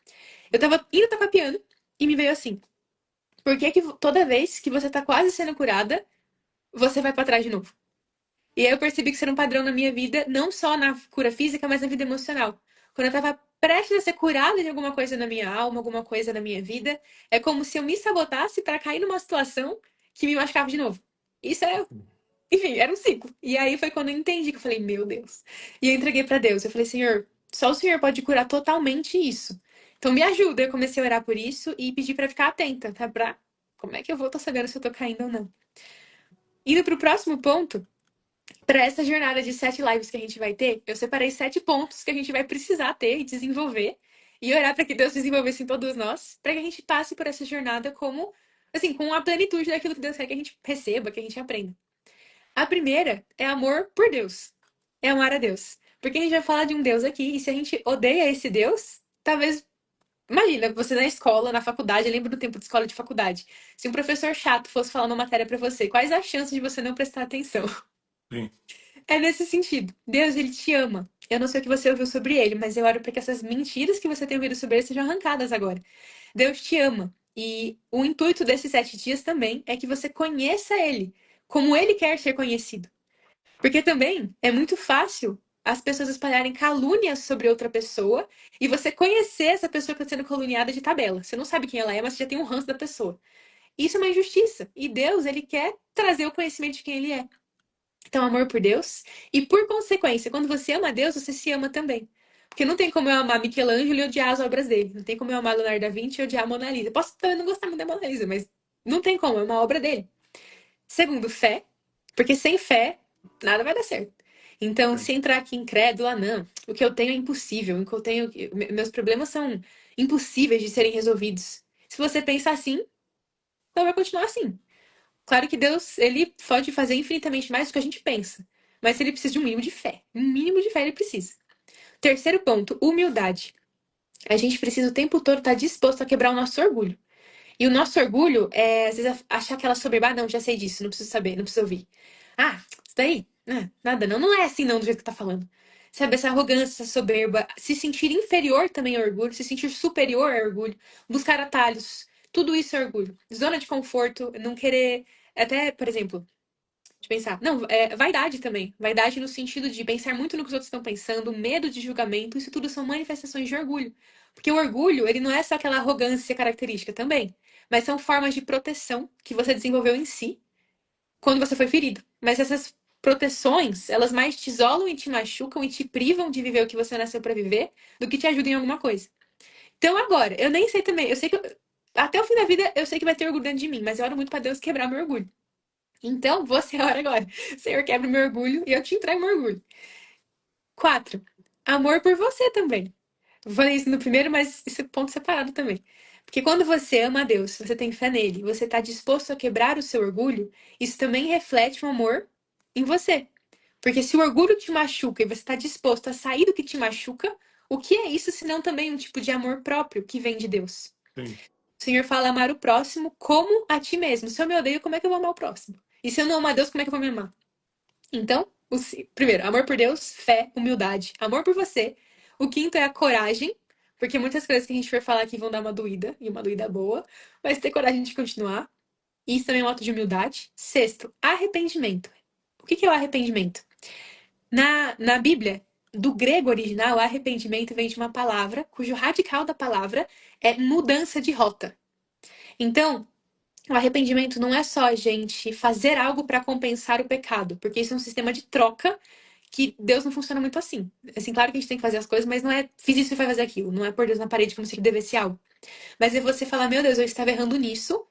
Eu tava indo tocar piano e me veio assim: por que que toda vez que você tá quase sendo curada, você vai pra trás de novo? E aí eu percebi que isso era um padrão na minha vida, não só na cura física, mas na vida emocional. Quando eu tava prestes a ser curada de alguma coisa na minha alma, alguma coisa na minha vida, é como se eu me sabotasse pra cair numa situação que me machucava de novo. Isso é, enfim, era um ciclo. E aí foi quando eu entendi que eu falei, meu Deus. E eu entreguei pra Deus. Eu falei, Senhor, só o Senhor pode curar totalmente isso. Então me ajuda. Eu comecei a orar por isso e pedir pra ficar atenta, tá? Pra como é que eu vou estar sabendo se eu tô caindo ou não? Indo pro próximo ponto, para essa jornada de 7 lives que a gente vai ter, eu separei 7 pontos que a gente vai precisar ter e desenvolver. E orar para que Deus desenvolvesse em todos nós, para que a gente passe por essa jornada como, assim, com a plenitude daquilo que Deus quer que a gente receba, que a gente aprenda. A primeira é amor por Deus. É amar a Deus. Porque a gente vai falar de um Deus aqui, e se a gente odeia esse Deus, talvez. Imagina, você na escola, na faculdade, eu lembro do tempo de escola e de faculdade. Se um professor chato fosse falar uma matéria pra você, quais as chances de você não prestar atenção? Sim. É nesse sentido. Deus, ele te ama. Eu não sei o que você ouviu sobre ele, mas eu oro para que essas mentiras que você tem ouvido sobre ele sejam arrancadas agora. Deus te ama. E o intuito desses 7 dias também é que você conheça ele, como ele quer ser conhecido. Porque também é muito fácil as pessoas espalharem calúnias sobre outra pessoa e você conhecer essa pessoa que está sendo caluniada de tabela. Você não sabe quem ela é, mas você já tem um ranço da pessoa. Isso é uma injustiça. E Deus, ele quer trazer o conhecimento de quem ele é. Então, amor por Deus. E por consequência, quando você ama Deus, você se ama também. Porque não tem como eu amar Michelangelo e odiar as obras dele. Não tem como eu amar Leonardo da Vinci e odiar a Mona Lisa. Posso também não gostar muito da Mona Lisa, mas não tem como, é uma obra dele. Segundo, fé. Porque sem fé, nada vai dar certo. Então, Sim. se entrar aqui incrédula, não. O que eu tenho é impossível. O que eu tenho, meus problemas são impossíveis de serem resolvidos. Se você pensa assim, então vai continuar assim. Claro que Deus, ele pode fazer infinitamente mais do que a gente pensa. Mas ele precisa de um mínimo de fé. Um mínimo de fé ele precisa. Terceiro ponto, humildade. A gente precisa o tempo todo estar disposto a quebrar o nosso orgulho. E o nosso orgulho é, às vezes, achar aquela soberba, ah, não, já sei disso, não preciso saber, não preciso ouvir. Ah, isso daí, nada, não, não é assim não, do jeito que tá falando. Sabe, essa arrogância, essa soberba, se sentir inferior também é orgulho, se sentir superior é orgulho, buscar atalhos, tudo isso é orgulho. Zona de conforto, não querer, até, por exemplo, de pensar, não, vaidade também. Vaidade no sentido de pensar muito no que os outros estão pensando, medo de julgamento, isso tudo são manifestações de orgulho. Porque o orgulho, ele não é só aquela arrogância característica também, mas são formas de proteção que você desenvolveu em si quando você foi ferido. Mas essas proteções, elas mais te isolam e te machucam e te privam de viver o que você nasceu para viver do que te ajudam em alguma coisa. Então agora, eu nem sei também, eu sei que até o fim da vida eu sei que vai ter orgulho dentro de mim, mas eu oro muito para Deus quebrar meu orgulho. Então, você ora agora. Senhor, quebra o meu orgulho e eu te entrego meu orgulho. 4. Amor por você também. Vou fazer isso no primeiro, mas esse é ponto separado também. Porque quando você ama a Deus, você tem fé nele, você está disposto a quebrar o seu orgulho, isso também reflete um amor em você. Porque se o orgulho te machuca e você está disposto a sair do que te machuca, o que é isso senão também um tipo de amor próprio que vem de Deus? Sim. O Senhor fala amar o próximo como a ti mesmo. Se eu me odeio, como é que eu vou amar o próximo? E se eu não amar a Deus, como é que eu vou me amar? Então, primeiro, amor por Deus, fé, humildade, amor por você. O quinto é a coragem, porque muitas coisas que a gente for falar aqui vão dar uma doída, e uma doída boa, mas ter coragem de continuar. Isso também é um ato de humildade. Sexto, arrependimento. O que é o arrependimento? Na Bíblia, do grego original, arrependimento vem de uma palavra cujo radical da palavra é mudança de rota. Então, o arrependimento não é só a gente fazer algo para compensar o pecado, porque isso é um sistema de troca que Deus não funciona muito assim. Assim, claro que a gente tem que fazer as coisas, mas não é fiz isso e vai fazer aquilo. Não é pôr Deus na parede como se ele devesse algo. Mas é você falar, meu Deus, eu estava errando nisso,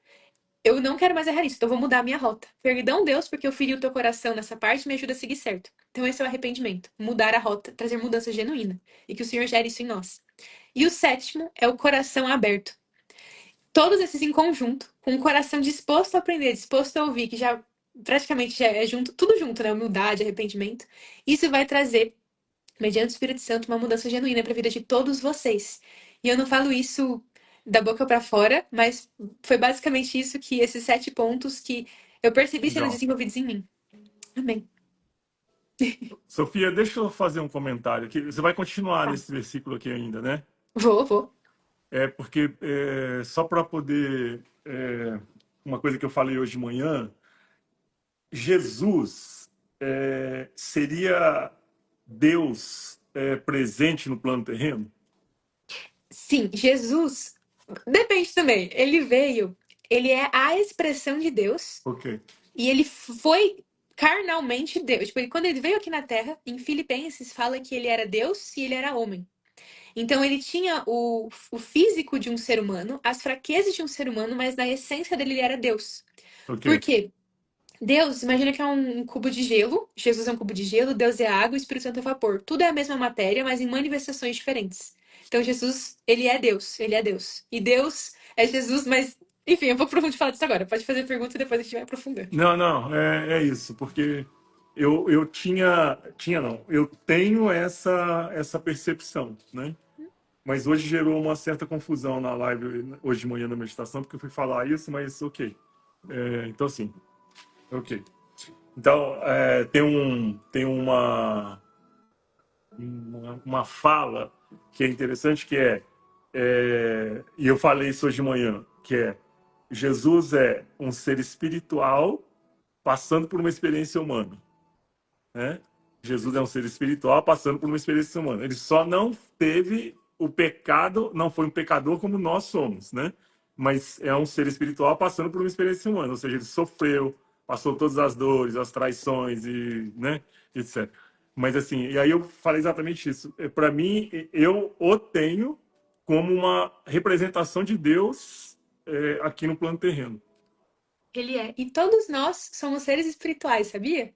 eu não quero mais errar nisso, então eu vou mudar a minha rota. Perdão, Deus, porque eu feri o teu coração nessa parte, me ajuda a seguir certo. Então esse é o arrependimento. Mudar a rota, trazer mudança genuína. E que o Senhor gere isso em nós. E o sétimo é o coração aberto. Todos esses em conjunto, com o coração disposto a aprender, disposto a ouvir, que já praticamente já é junto, tudo junto, né? Humildade, arrependimento. Isso vai trazer, mediante o Espírito Santo, uma mudança genuína para a vida de todos vocês. E eu não falo isso da boca para fora, mas foi basicamente isso que esses 7 pontos que eu percebi sendo Legal. desenvolvidos em mim. Amém. Sofia, deixa eu fazer um comentário aqui. Você vai continuar nesse versículo aqui ainda, né? Vou. É porque, só para poder. Uma coisa que eu falei hoje de manhã, Jesus seria Deus presente no plano terreno? Sim, Jesus, depende também. Ele veio, ele é a expressão de Deus. Ok, E ele foi carnalmente Deus. Tipo, quando ele veio aqui na Terra, em Filipenses fala que ele era Deus e ele era homem. Então ele tinha o físico de um ser humano, as fraquezas de um ser humano, mas na essência dele ele era Deus. ok. Por quê? Deus, imagina que é um cubo de gelo, Jesus é um cubo de gelo, Deus é água, o Espírito Santo é vapor. Tudo é a mesma matéria, mas em manifestações diferentes. Então Jesus, ele é Deus, ele é Deus. E Deus é Jesus, mas enfim, eu vou profundo de falar disso agora. Pode fazer pergunta e depois a gente vai aprofundando. Não, não, é isso, porque eu tinha não, eu tenho essa percepção, né? Mas hoje gerou uma certa confusão na live, hoje de manhã na meditação, porque eu fui falar isso, mas ok. Então, assim, ok. Então, tem uma fala que é interessante, que e eu falei isso hoje de manhã, que é Jesus é um ser espiritual passando por uma experiência humana, né? Jesus é um ser espiritual passando por uma experiência humana. Ele só não teve o pecado, não foi um pecador como nós somos, né? Mas é um ser espiritual passando por uma experiência humana, ou seja, ele sofreu, passou todas as dores, as traições e, né, etc. Mas assim, e aí eu falei exatamente isso. Para mim, eu o tenho como uma representação de Deus aqui no plano terreno. Ele é. E todos nós somos seres espirituais, sabia?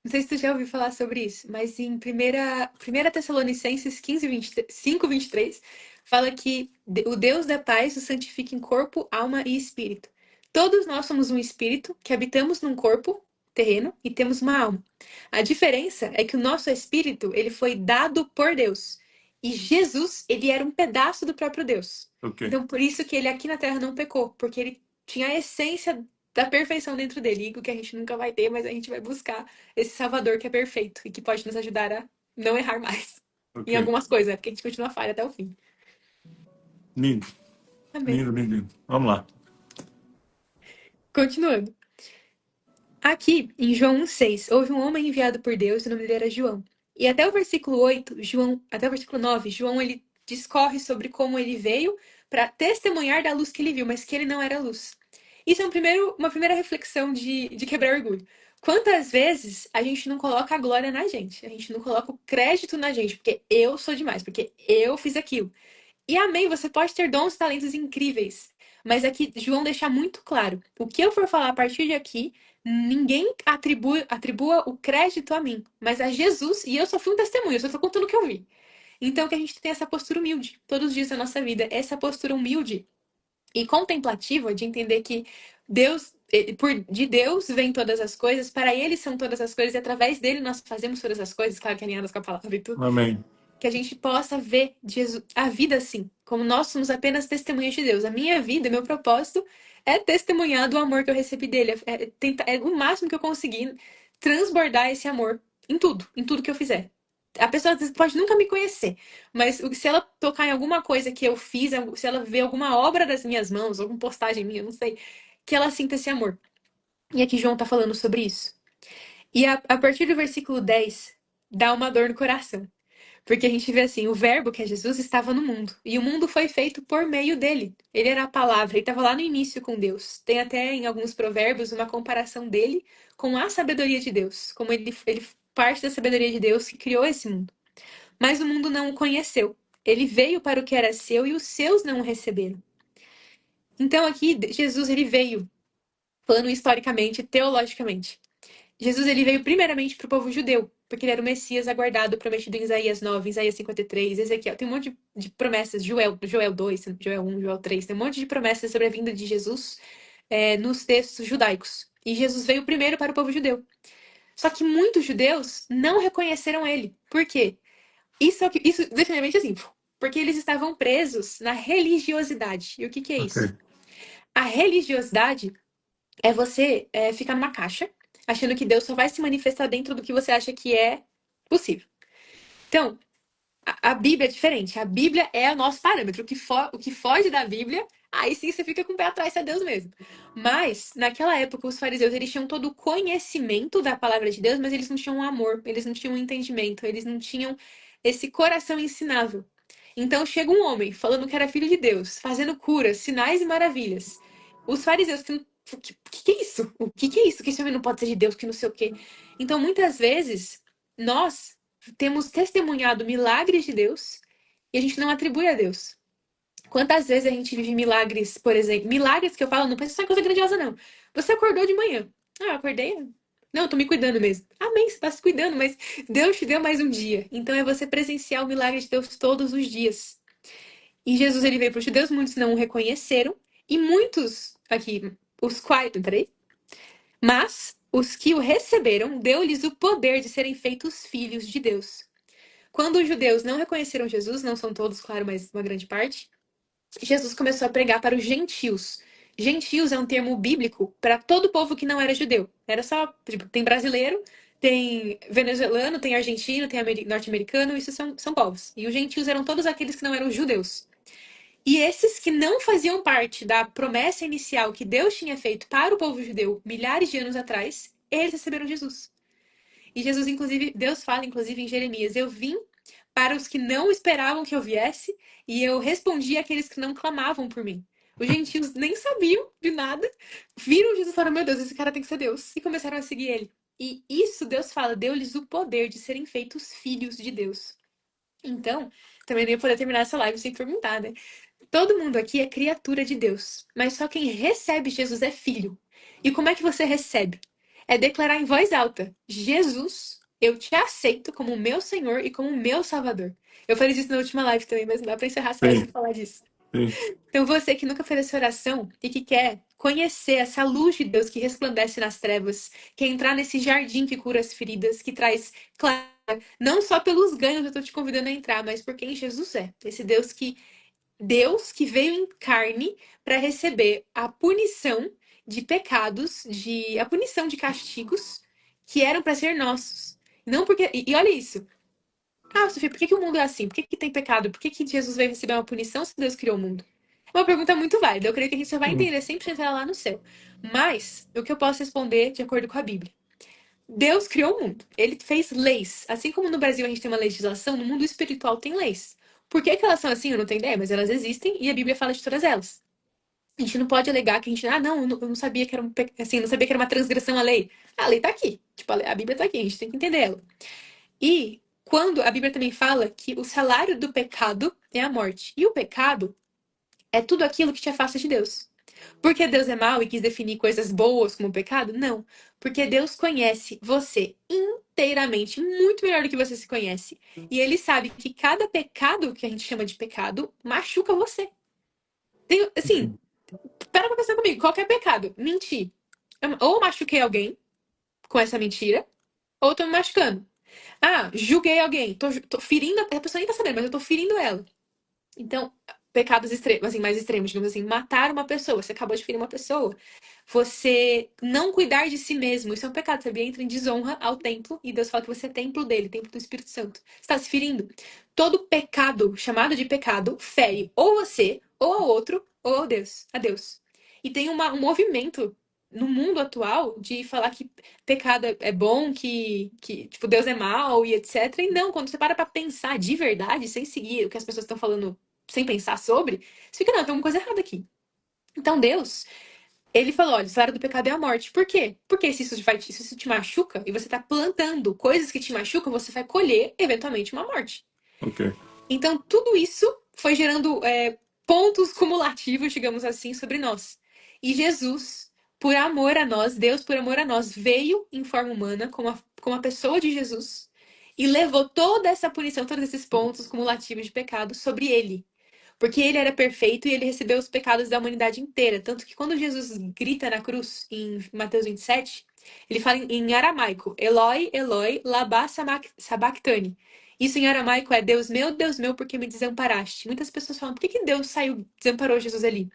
Não sei se tu já ouviu falar sobre isso, mas em primeira Tessalonicenses 5:23, fala que o Deus da paz o santifica em corpo, alma e espírito. Todos nós somos um espírito que habitamos num corpo terreno e temos uma alma. A diferença é que o nosso espírito, ele foi dado por Deus. E Jesus, ele era um pedaço do próprio Deus. Ok, Então, por isso que ele aqui na Terra não pecou, porque ele tinha a essência da perfeição dentro dele, o que a gente nunca vai ter, mas a gente vai buscar esse Salvador que é perfeito e que pode nos ajudar a não errar mais ok. em algumas coisas, né? Porque a gente continua falha até o fim. Lindo, Amém. lindo, lindo, lindo. Vamos lá. Continuando. Aqui, em João 1,6, houve um homem enviado por Deus, e o nome dele era João. E até o versículo 8, até o versículo 9, João ele discorre sobre como ele veio para testemunhar da luz que ele viu, mas que ele não era luz. Isso é uma primeira reflexão de quebrar orgulho. Quantas vezes a gente não coloca a glória na gente? A gente não coloca o crédito na gente, porque eu sou demais, porque eu fiz aquilo. E amém, você pode ter dons e talentos incríveis, Mas aqui João deixa muito claro: o que eu for falar a partir de aqui, ninguém atribua o crédito a mim, mas a Jesus, e eu só fui um testemunho, eu só tô contando o que eu vi. Então que a gente tem essa postura humilde todos os dias da nossa vida, essa postura humilde e contemplativa de entender que Deus, de Deus vem todas as coisas, para Ele são todas as coisas, e através dele nós fazemos todas as coisas, claro que alinhadas com a palavra e tudo, Amém. que a gente possa ver Jesus, a vida assim, como nós somos apenas testemunhas de Deus. A minha vida, meu propósito é testemunhar do amor que eu recebi dele, é o máximo que eu conseguir transbordar esse amor em tudo que eu fizer. A pessoa pode nunca me conhecer, mas se ela tocar em alguma coisa que eu fiz, se ela ver alguma obra das minhas mãos, alguma postagem minha, não sei, que ela sinta esse amor. E aqui João tá falando sobre isso. E a partir do versículo 10, dá uma dor no coração. Porque a gente vê assim, o verbo, que é Jesus, estava no mundo. E o mundo foi feito por meio dele. Ele era a palavra, ele estava lá no início com Deus. Tem até em alguns provérbios uma comparação dele com a sabedoria de Deus. Como ele parte da sabedoria de Deus que criou esse mundo. Mas o mundo não o conheceu. Ele veio para o que era seu e os seus não o receberam. Então aqui, Jesus ele veio, falando historicamente, teologicamente. Jesus ele veio primeiramente para o povo judeu, porque ele era o Messias aguardado, prometido em Isaías 9, Isaías 53, Ezequiel. Tem um monte de promessas, Joel 2, Joel 1, Joel 3, tem um monte de promessas sobre a vinda de Jesus nos textos judaicos. E Jesus veio primeiro para o povo judeu. Só que muitos judeus não reconheceram ele. Por quê? Isso definitivamente assim, porque eles estavam presos na religiosidade. E o que é isso? Ok. A religiosidade é você ficar numa caixa, achando que Deus só vai se manifestar dentro do que você acha que é possível. Então, a Bíblia é diferente. A Bíblia é o nosso parâmetro. O que foge da Bíblia, aí sim você fica com o pé atrás, se é Deus mesmo. Mas, naquela época, os fariseus, eles tinham todo o conhecimento da palavra de Deus, mas eles não tinham amor, eles não tinham entendimento, eles não tinham esse coração ensinável. Então, chega um homem falando que era filho de Deus, fazendo curas, sinais e maravilhas. Os fariseus, que é isso? O que é isso? Que esse homem não pode ser de Deus, que não sei o quê. Então, muitas vezes, nós temos testemunhado milagres de Deus e a gente não atribui a Deus. Quantas vezes a gente vive milagres, por exemplo, milagres que eu falo, não pensa só em coisa grandiosa, não. Você acordou de manhã. Ah, eu acordei? Não, eu tô me cuidando mesmo. Amém, você tá se cuidando, mas Deus te deu mais um dia. Então é você presenciar o milagre de Deus todos os dias. E Jesus, ele veio para os judeus, muitos não o reconheceram, e muitos, aqui, os quais, peraí, mas os que o receberam, deu-lhes o poder de serem feitos filhos de Deus. Quando os judeus não reconheceram Jesus, não são todos, claro, mas uma grande parte, Jesus começou a pregar para os gentios. Gentios é um termo bíblico para todo o povo que não era judeu. Era só, tipo, tem brasileiro, tem venezuelano, tem argentino, tem norte-americano, isso são povos. E os gentios eram todos aqueles que não eram judeus. E esses que não faziam parte da promessa inicial que Deus tinha feito para o povo judeu milhares de anos atrás, eles receberam Jesus. E Jesus, inclusive, Deus fala, inclusive, em Jeremias: eu vim para os que não esperavam que eu viesse, e eu respondi àqueles que não clamavam por mim. Os gentios nem sabiam de nada, viram Jesus e falaram: meu Deus, esse cara tem que ser Deus, e começaram a seguir ele. E isso Deus fala, deu-lhes o poder de serem feitos filhos de Deus. Então, também não ia poder terminar essa live sem perguntar, né? Todo mundo aqui é criatura de Deus, mas só quem recebe Jesus é filho. E como é que você recebe? É declarar em voz alta: Jesus, eu te aceito como meu Senhor e como meu Salvador. Eu falei isso na última live também, mas não dá pra encerrar essa live sem Sim, falar disso. sim. Então você que nunca fez essa oração e que quer conhecer essa luz de Deus que resplandece nas trevas, quer entrar nesse jardim que cura as feridas, que traz clareza, não só pelos ganhos eu tô te convidando a entrar, mas por quem Jesus é. Esse Deus que veio em carne para receber a punição de pecados, a punição de castigos que eram para ser nossos. Não porque. E olha isso. Ah, Sofia, por que o mundo é assim? Por que tem pecado? Por que Jesus veio receber uma punição se Deus criou o mundo? É uma pergunta muito válida. Eu creio que a gente só vai Hum. entender 100% ela lá no céu. Mas, o que eu posso responder de acordo com a Bíblia? Deus criou o mundo. Ele fez leis. Assim como no Brasil a gente tem uma legislação, no mundo espiritual tem leis. Por que elas são assim? Eu não tenho ideia, mas elas existem e a Bíblia fala de todas elas. A gente não pode alegar que a gente, não, eu não sabia que era assim, não sabia que era uma transgressão à lei. A lei tá aqui. Tipo, a Bíblia tá aqui, a gente tem que entender ela. E quando a Bíblia também fala que o salário do pecado é a morte. E o pecado é tudo aquilo que te afasta de Deus. Porque Deus é mau e quis definir coisas boas como pecado? Não. Porque Deus conhece você inteiramente, muito melhor do que você se conhece. E ele sabe que cada pecado que a gente chama de pecado machuca você. Tem, assim, para pra pensar comigo, qual que é pecado? Mentir. Ou eu machuquei alguém com essa mentira, ou eu tô me machucando. Ah, julguei alguém, tô ferindo, a pessoa nem tá sabendo, mas eu tô ferindo ela. Então, pecados extremos, assim, mais extremos, digamos assim, matar uma pessoa, você acabou de ferir uma pessoa. Você não cuidar de si mesmo, isso é um pecado, sabia? Entra em desonra ao templo e Deus fala que você é templo dele, templo do Espírito Santo. Você está se ferindo. Todo pecado, chamado de pecado, fere ou você, ou ao outro, ou ao Deus, a Deus. E tem um movimento no mundo atual de falar que pecado é bom, que tipo, Deus é mau e etc. E não, quando você para pra pensar de verdade, sem seguir o que as pessoas estão falando, sem pensar sobre, você fica, não, tem uma coisa errada aqui. Então Deus, ele falou, olha, o salário do pecado é a morte. Por quê? Porque se isso te machuca e você tá plantando coisas que te machucam, você vai colher, eventualmente, uma morte. Ok. Então, tudo isso foi gerando pontos cumulativos, digamos assim, sobre nós. E Jesus, por amor a nós, Deus, por amor a nós, veio em forma humana, como a pessoa de Jesus, e levou toda essa punição, todos esses pontos cumulativos de pecado sobre ele. Porque ele era perfeito e ele recebeu os pecados da humanidade inteira. Tanto que quando Jesus grita na cruz, em Mateus 27, ele fala em aramaico: Eloi, Eloi, lama sabachthani. Isso em aramaico é Deus meu, por que me desamparaste? Muitas pessoas falam: por que Deus saiu, desamparou Jesus ali?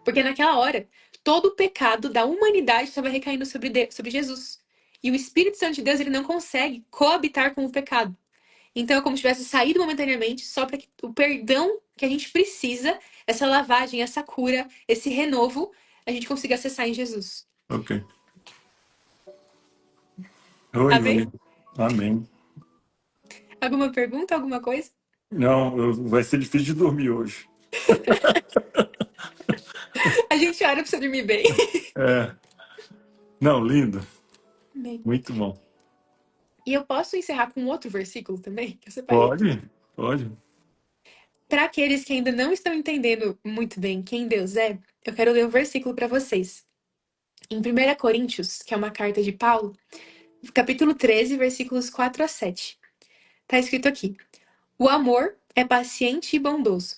Porque naquela hora, todo o pecado da humanidade estava recaindo sobre Jesus. E o Espírito Santo de Deus, ele não consegue coabitar com o pecado. Então é como se tivesse saído momentaneamente, só para que o perdão que a gente precisa, essa lavagem, essa cura, esse renovo, a gente consiga acessar em Jesus. Ok. Oi, Amém? oi. Amém. Alguma pergunta, alguma coisa? Não, vai ser difícil de dormir hoje. A gente ora pra você dormir bem. É. Não, lindo. Amém. Muito bom. E eu posso encerrar com outro versículo também, que eu separei aqui. Pode? Pode. Para aqueles que ainda não estão entendendo muito bem quem Deus é, eu quero ler um versículo para vocês. Em 1 Coríntios, que é uma carta de Paulo, capítulo 13, versículos 4 a 7. Tá escrito aqui: o amor é paciente e bondoso.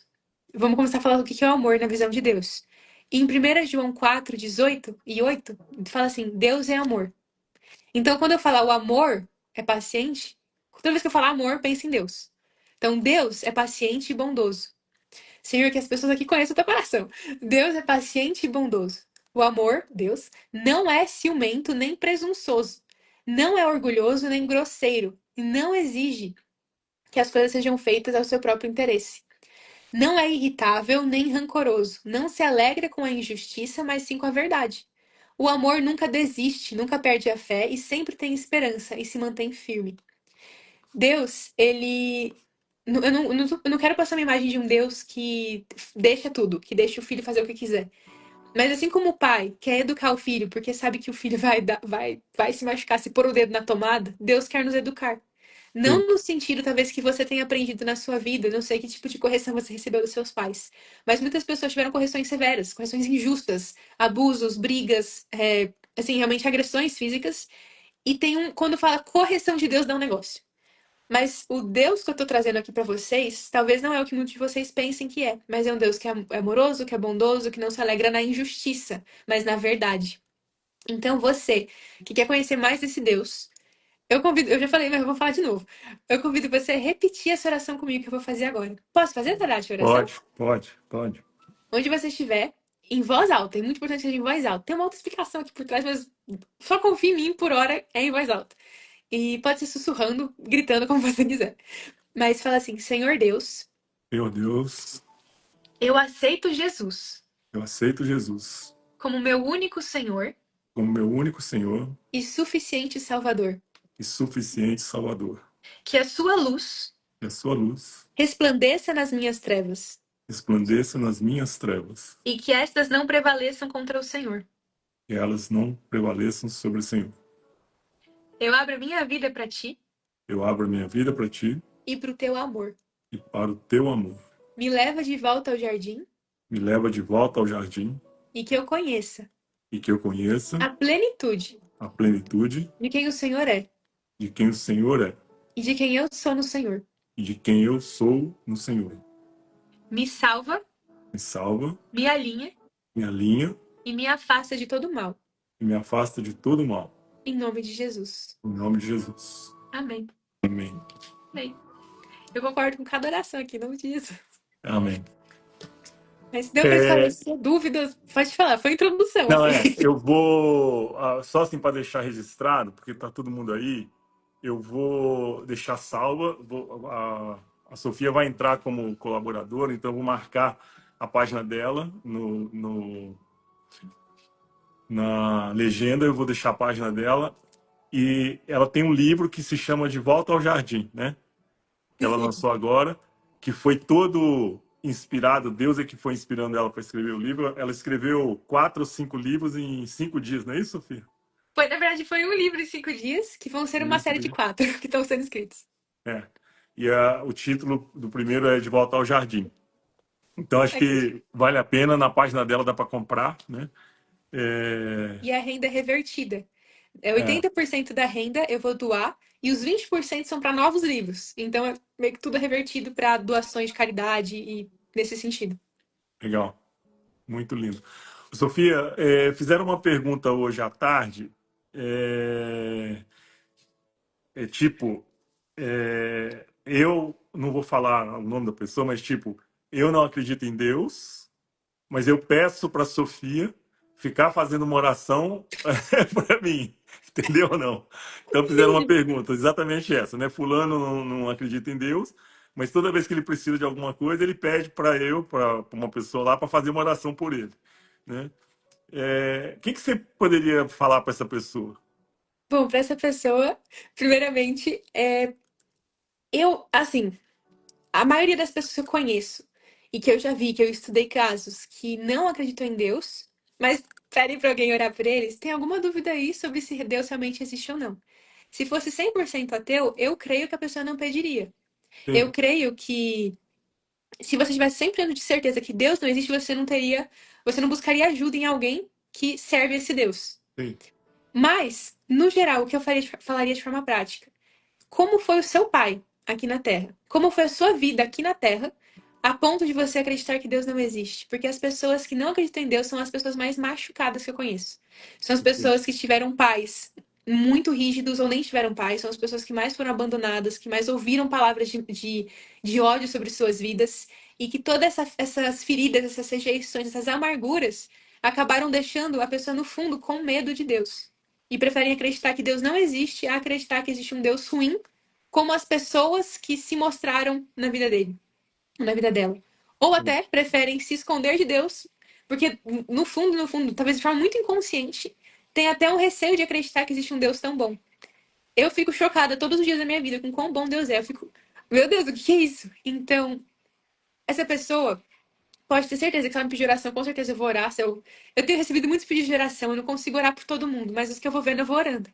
Vamos começar a falar o que é o amor na visão de Deus. Em 1 João 4, 18 e 8, fala assim: Deus é amor. Então, quando eu falar o amor é paciente, toda vez que eu falar amor, pense em Deus. Então, Deus é paciente e bondoso. Senhor, que as pessoas aqui conheçam o teu coração. Deus é paciente e bondoso. O amor, Deus, não é ciumento nem presunçoso. Não é orgulhoso nem grosseiro. E não exige que as coisas sejam feitas ao seu próprio interesse. Não é irritável nem rancoroso. Não se alegra com a injustiça, mas sim com a verdade. O amor nunca desiste, nunca perde a fé e sempre tem esperança e se mantém firme. Deus, ele. Eu não quero passar uma imagem de um Deus que deixa tudo, que deixa o filho fazer o que quiser. Mas assim como o pai quer educar o filho porque sabe que o filho vai se machucar se pôr o dedo na tomada, Deus quer nos educar. Sim. Não no sentido, talvez, que você tenha aprendido na sua vida, não sei que tipo de correção você recebeu dos seus pais. Mas muitas pessoas tiveram correções severas, correções injustas, abusos, brigas, assim, realmente agressões físicas. E quando fala correção de Deus, dá um negócio. Mas o Deus que eu tô trazendo aqui pra vocês, talvez não é o que muitos de vocês pensem que é, mas é um Deus que é amoroso, que é bondoso, que não se alegra na injustiça, mas na verdade. Então você que quer conhecer mais desse Deus, eu já falei, mas eu vou falar de novo. Eu convido você a repetir essa oração comigo que eu vou fazer agora. Posso fazer, Tadashi, a oração? Pode, pode, pode. Onde você estiver, em voz alta. É muito importante que seja em voz alta. Tem uma outra explicação aqui por trás, mas só confie em mim, por hora é em voz alta. E pode ser sussurrando, gritando, como você quiser. Mas fala assim: Senhor Deus, Meu Deus, eu aceito Jesus eu aceito Jesus como meu único Senhor como meu único Senhor e suficiente Salvador. e suficiente Salvador. Que a sua luz Que a sua luz resplandeça nas minhas trevas resplandeça nas minhas trevas, e que estas não prevaleçam contra o Senhor. que elas não prevaleçam sobre o Senhor. Eu abro minha vida para ti Eu abro minha vida para ti e para o teu amor. e para o teu amor. Me leva de volta ao jardim Me leva de volta ao jardim e que eu conheça e que eu conheça a plenitude a plenitude de quem o Senhor é de quem o Senhor é e de quem eu sou no Senhor. e de quem eu sou no Senhor. Me salva, Me salva, me alinha me alinha e me afasta de todo mal. e me afasta de todo mal. Em nome de Jesus. Em nome de Jesus. Amém. Amém. Amém. Eu concordo com cada oração aqui, em nome de Jesus. Amém. Mas se deu para É, esclarecer dúvidas, pode falar. Foi introdução, não, assim. eu vou, só assim para deixar registrado, porque tá todo mundo aí, eu vou deixar salva, a Sofia vai entrar como colaboradora, então eu vou marcar a página dela na legenda, eu vou deixar a página dela, e ela tem um livro que se chama De Volta ao Jardim, né? Que ela lançou agora, que foi todo inspirado, Deus é que foi inspirando ela para escrever o livro. Ela escreveu 4 ou 5 livros em 5 dias, não é isso, Sofia? Foi, na verdade, foi um livro em 5 dias, que vão ser uma Em série cinco de dias. 4 que estão sendo escritos. É. E o título do primeiro é De Volta ao Jardim. Então acho Aqui. que vale a pena, na página dela dá para comprar, né? É, E a renda é revertida. É é, 80% da renda eu vou doar e os 20% são para novos livros. Então é meio que tudo revertido para doações de caridade e nesse sentido. legal, muito lindo. Sofia, fizeram uma pergunta hoje à tarde, é, tipo, eu não vou falar o nome da pessoa, mas tipo, eu não acredito em Deus, mas eu peço para Sofia ficar fazendo uma oração para mim, entendeu ou não? Então fizeram uma Entendi. pergunta, exatamente essa, né? Fulano não acredita em Deus, mas toda vez que ele precisa de alguma coisa, ele pede para uma pessoa lá, para fazer uma oração por ele, né? O que você poderia falar para essa pessoa? Bom, para essa pessoa, primeiramente, eu, assim, a maioria das pessoas que eu conheço e que eu já vi, que eu estudei casos que não acreditam em Deus, mas pedem para alguém orar por eles, tem alguma dúvida aí sobre se Deus realmente existe ou não. Se fosse 100% ateu, eu creio que a pessoa não pediria. Eu Sim, creio que se você tivesse 100% de certeza que Deus não existe, você não buscaria ajuda em alguém que serve esse Deus. sim, Mas, no geral, o que eu falaria de forma prática? Como foi o seu pai aqui na Terra? Como foi a sua vida aqui na Terra, a ponto de você acreditar que Deus não existe? Porque as pessoas que não acreditam em Deus são as pessoas mais machucadas que eu conheço. São as sim, pessoas que tiveram pais muito rígidos ou nem tiveram pais, são as pessoas que mais foram abandonadas, que mais ouviram palavras de ódio sobre suas vidas e que todas essas feridas, essas rejeições, essas amarguras acabaram deixando a pessoa no fundo com medo de Deus. E preferem acreditar que Deus não existe a acreditar que existe um Deus ruim como as pessoas que se mostraram na vida dele, na vida dela. Ou sim. até preferem se esconder de Deus, porque no fundo, talvez de forma muito inconsciente, tem até um receio de acreditar que existe um Deus tão bom. Eu fico chocada todos os dias da minha vida com quão bom Deus é. Eu fico, meu Deus, o que é isso? Então, essa pessoa pode ter certeza que se ela me pedir oração, com certeza eu vou orar. Eu tenho recebido muitos pedidos de oração, eu não consigo orar por todo mundo, mas os que eu vou vendo, eu vou orando.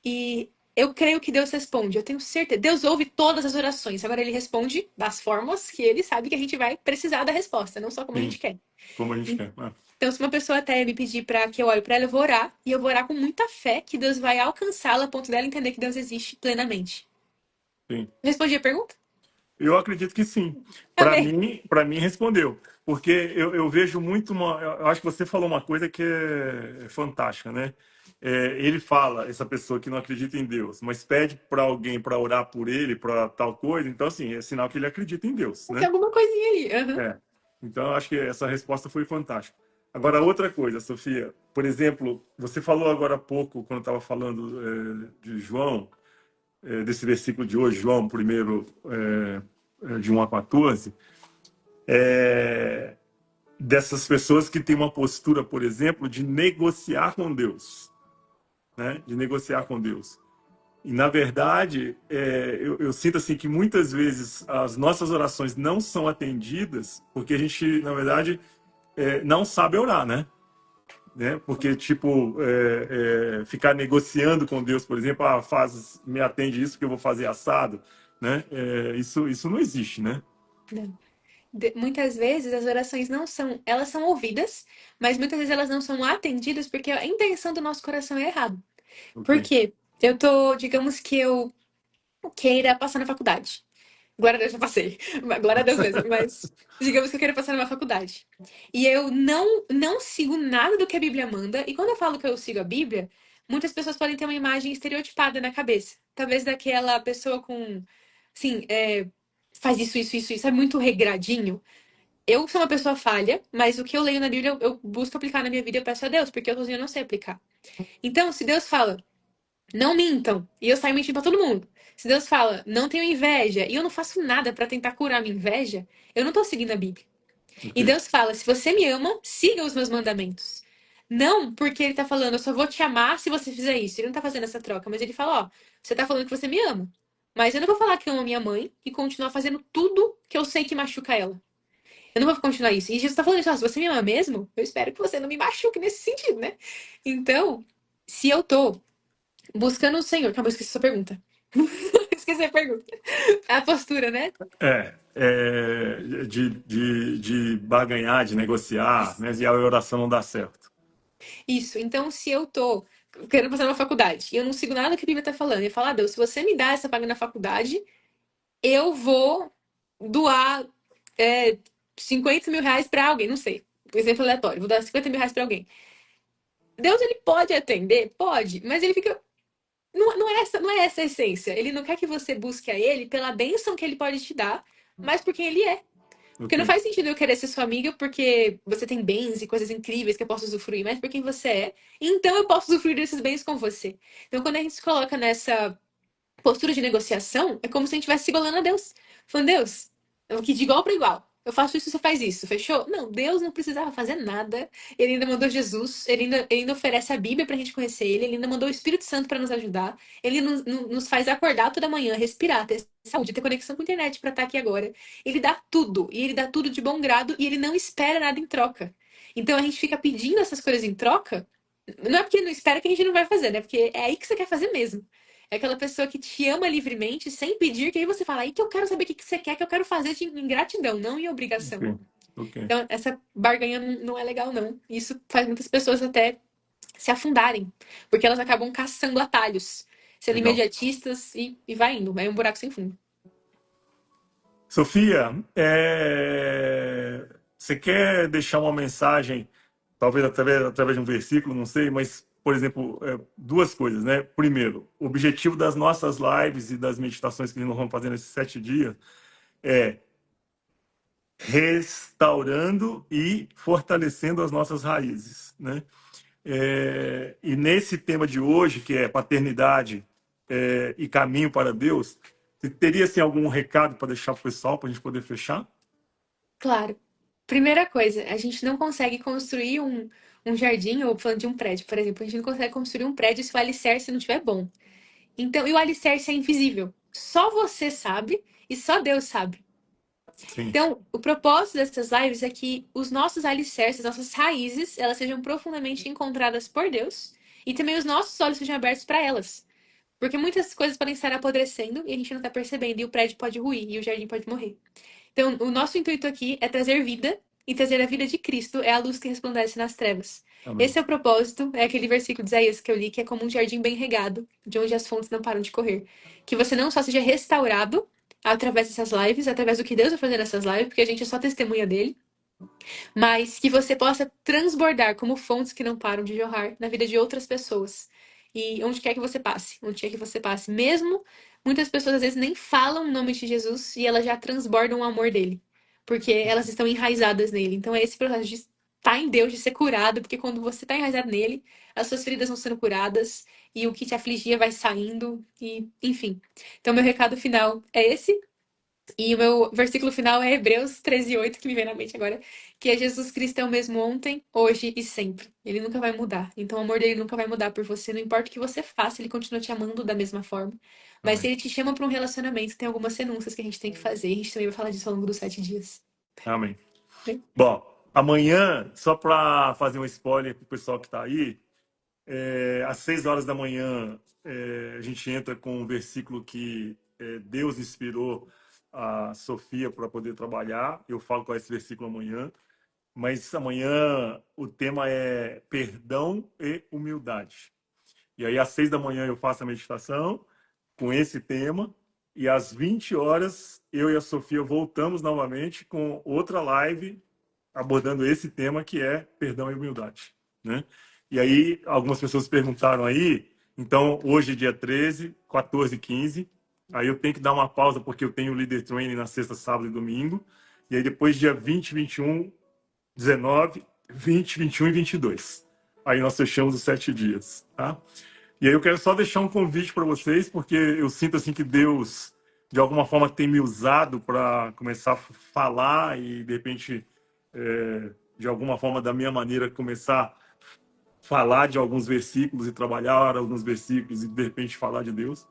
E eu creio que Deus responde, eu tenho certeza. Deus ouve todas as orações. Agora ele responde das formas que ele sabe que a gente vai precisar da resposta, não só como a gente Sim, quer. como a gente quer. Ah, Então, se uma pessoa até me pedir para que eu ore para ela, eu vou orar. E eu vou orar com muita fé que Deus vai alcançá-la a ponto dela entender que Deus existe plenamente. sim. Respondi a pergunta? Eu acredito que sim. Amém. Para mim respondeu, porque eu vejo muito eu acho que você falou uma coisa que é fantástica, né? Ele fala, essa pessoa que não acredita em Deus, mas pede para alguém para orar por ele, para tal coisa. Então, assim, é sinal que ele acredita em Deus, Tem né? alguma coisinha ali. Aham. É. Então, eu acho que essa resposta foi fantástica. Agora, outra coisa, Sofia, por exemplo, você falou agora há pouco, quando estava falando de João, desse versículo de hoje, João primeiro, de 1 a 14, dessas pessoas que têm uma postura, por exemplo, de negociar com Deus, né? De negociar com Deus. E, na verdade, eu sinto assim que muitas vezes as nossas orações não são atendidas porque a gente, na verdade, não sabe orar, né? Porque, tipo, ficar negociando com Deus, por exemplo, me atende isso que eu vou fazer assado, né? Isso não existe, né? Não. muitas vezes as orações não são, elas são ouvidas, mas muitas vezes elas não são atendidas porque a intenção do nosso coração é errada. Ok, Por quê? Eu tô, digamos que eu queira passar na faculdade. Glória a Deus, já passei. Glória a Deus mesmo, mas digamos que eu quero passar numa faculdade. E eu não sigo nada do que a Bíblia manda. E quando eu falo que eu sigo a Bíblia, muitas pessoas podem ter uma imagem estereotipada na cabeça. Talvez daquela pessoa com, assim, faz isso, é muito regradinho. Eu sou uma pessoa falha, mas o que eu leio na Bíblia eu busco aplicar na minha vida e eu peço a Deus, porque eu sozinha não sei aplicar. Então, se Deus fala, não mintam. E eu saio mentindo pra todo mundo. Se Deus fala, não tenho inveja, e eu não faço nada pra tentar curar a minha inveja, eu não tô seguindo a Bíblia. ok, E Deus fala, se você me ama, siga os meus mandamentos. Não porque ele tá falando, eu só vou te amar se você fizer isso. Ele não tá fazendo essa troca, mas ele fala, ó, você tá falando que você me ama. Mas eu não vou falar que eu amo minha mãe e continuar fazendo tudo que eu sei que machuca ela. Eu não vou continuar isso. E Jesus tá falando isso, ó, se você me ama mesmo, eu espero que você não me machuque nesse sentido, né? Então, se eu tô buscando o Senhor. Calma, eu esqueci a sua pergunta. Esqueci a pergunta. A postura, né? de barganhar, de negociar, Isso. né? E a oração não dá certo. Isso. Então, se eu tô querendo passar na faculdade e eu não sigo nada que a Bíblia tá falando, e eu falo, ah, Deus, se você me dá essa paga na faculdade, eu vou doar é, 50 mil reais pra alguém, não sei. Um exemplo aleatório, vou dar 50 mil reais pra alguém. Deus, ele pode atender? Pode, mas ele fica. Não é essa a essência. Ele não quer que você busque a ele pela bênção que ele pode te dar, mas por quem ele é. Porque Ok, não faz sentido eu querer ser sua amiga porque você tem bens e coisas incríveis que eu posso usufruir, mas por quem você é. Então eu posso usufruir desses bens com você. Então quando a gente se coloca nessa postura de negociação, é como se a gente estivesse igualando a Deus. Falando, Deus, eu que de igual para igual. Eu faço isso, você faz isso, fechou? Não, Deus não precisava fazer nada. Ele ainda mandou Jesus, ele ainda oferece a Bíblia pra gente conhecer ele ainda mandou o Espírito Santo para nos ajudar. Ele nos faz acordar toda manhã, respirar, ter saúde, ter conexão com a internet para estar aqui agora. Ele dá tudo, e ele dá tudo de bom grado, e ele não espera nada em troca. Então a gente fica pedindo essas coisas em troca, não é porque não espera que a gente não vai fazer, né? Porque é aí que você quer fazer mesmo. É aquela pessoa que te ama livremente, sem pedir, que aí você fala, aí que eu quero saber o que que você quer, que eu quero fazer em gratidão, não em ok, obrigação. ok. Então, essa barganha não é legal, não. Isso faz muitas pessoas até se afundarem, porque elas acabam caçando atalhos, sendo Legal. imediatistas e vai indo, é um buraco sem fundo. Sofia, você quer deixar uma mensagem, talvez através de um versículo, não sei, mas, por exemplo, duas coisas, né? Primeiro, o objetivo das nossas lives e das meditações que nós vamos fazer nesses 7 dias é restaurando e fortalecendo as nossas raízes, né? E nesse tema de hoje, que é paternidade e caminho para Deus, você teria assim, algum recado para deixar para o pessoal, para a gente poder fechar? Claro. Primeira coisa, a gente não consegue construir um jardim, ou falando de um prédio, por exemplo, a gente não consegue construir um prédio se o alicerce não estiver bom. Então, e o alicerce é invisível. Só você sabe e só Deus sabe. Sim, Então, o propósito dessas lives é que os nossos alicerces, nossas raízes, elas sejam profundamente encontradas por Deus e também os nossos olhos sejam abertos para elas. Porque muitas coisas podem estar apodrecendo e a gente não está percebendo, e o prédio pode ruir e o jardim pode morrer. Então, o nosso intuito aqui é trazer vida e trazer a vida de Cristo é a luz que resplandece nas trevas. amém. Esse é o propósito, é aquele versículo de Isaías que eu li, que é como um jardim bem regado, de onde as fontes não param de correr. Que você não só seja restaurado através dessas lives, através do que Deus vai fazer nessas lives, porque a gente é só testemunha dele, mas que você possa transbordar como fontes que não param de jorrar na vida de outras pessoas. E onde quer que você passe, onde quer que você passe, mesmo muitas pessoas às vezes nem falam o nome de Jesus e elas já transbordam o amor dele, porque elas estão enraizadas nele. Então é esse processo de estar em Deus, de ser curado, porque quando você está enraizado nele, as suas feridas vão sendo curadas e o que te afligia vai saindo e, enfim. Então meu recado final é esse. E o meu versículo final é Hebreus 13:8, que me vem na mente agora, que é Jesus Cristo é o mesmo ontem, hoje e sempre. Ele nunca vai mudar. Então o amor dele nunca vai mudar por você, não importa o que você faça, ele continua te amando da mesma forma. Mas se Amém. ele te chama para um relacionamento, tem algumas renúncias que a gente tem que fazer. E a gente também vai falar disso ao longo dos 7 dias. Amém. Né? Bom, amanhã, só para fazer um spoiler para o pessoal que está aí, às 6 horas da manhã, a gente entra com um versículo que Deus inspirou a Sofia para poder trabalhar. Eu falo com esse versículo amanhã. Mas amanhã o tema é perdão e humildade. E aí, às 6 da manhã, eu faço a meditação com esse tema. E às 20 horas, eu e a Sofia voltamos novamente com outra live abordando esse tema que é perdão e humildade, né? E aí, algumas pessoas perguntaram aí, então, hoje, dia 13, 14 e 15, aí eu tenho que dar uma pausa porque eu tenho o Leader Training na sexta, sábado e domingo. E aí, depois, dia 20, 21, 19, 20, 21 e 22. Aí nós fechamos os 7 dias, tá? E aí eu quero só deixar um convite para vocês, porque eu sinto assim que Deus, de alguma forma, tem me usado para começar a falar e, de repente, de alguma forma, da minha maneira, começar a falar de alguns versículos e trabalhar alguns versículos e, de repente, falar de Deus.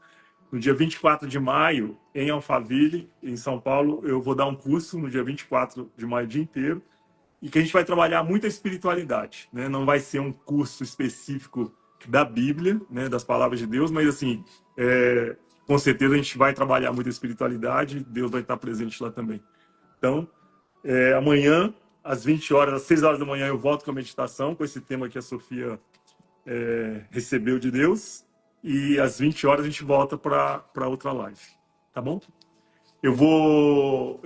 No dia 24 de maio, em Alphaville, em São Paulo, eu vou dar um curso no dia 24 de maio o dia inteiro, e que a gente vai trabalhar muita espiritualidade, né? Não vai ser um curso específico da Bíblia, né, das palavras de Deus, mas assim, com certeza a gente vai trabalhar muita espiritualidade, Deus vai estar presente lá também. Então, amanhã, às 20 horas, às 6 horas da manhã, eu volto com a meditação, com esse tema que a Sofia recebeu de Deus, e às 20 horas a gente volta para outra live, tá bom? Eu vou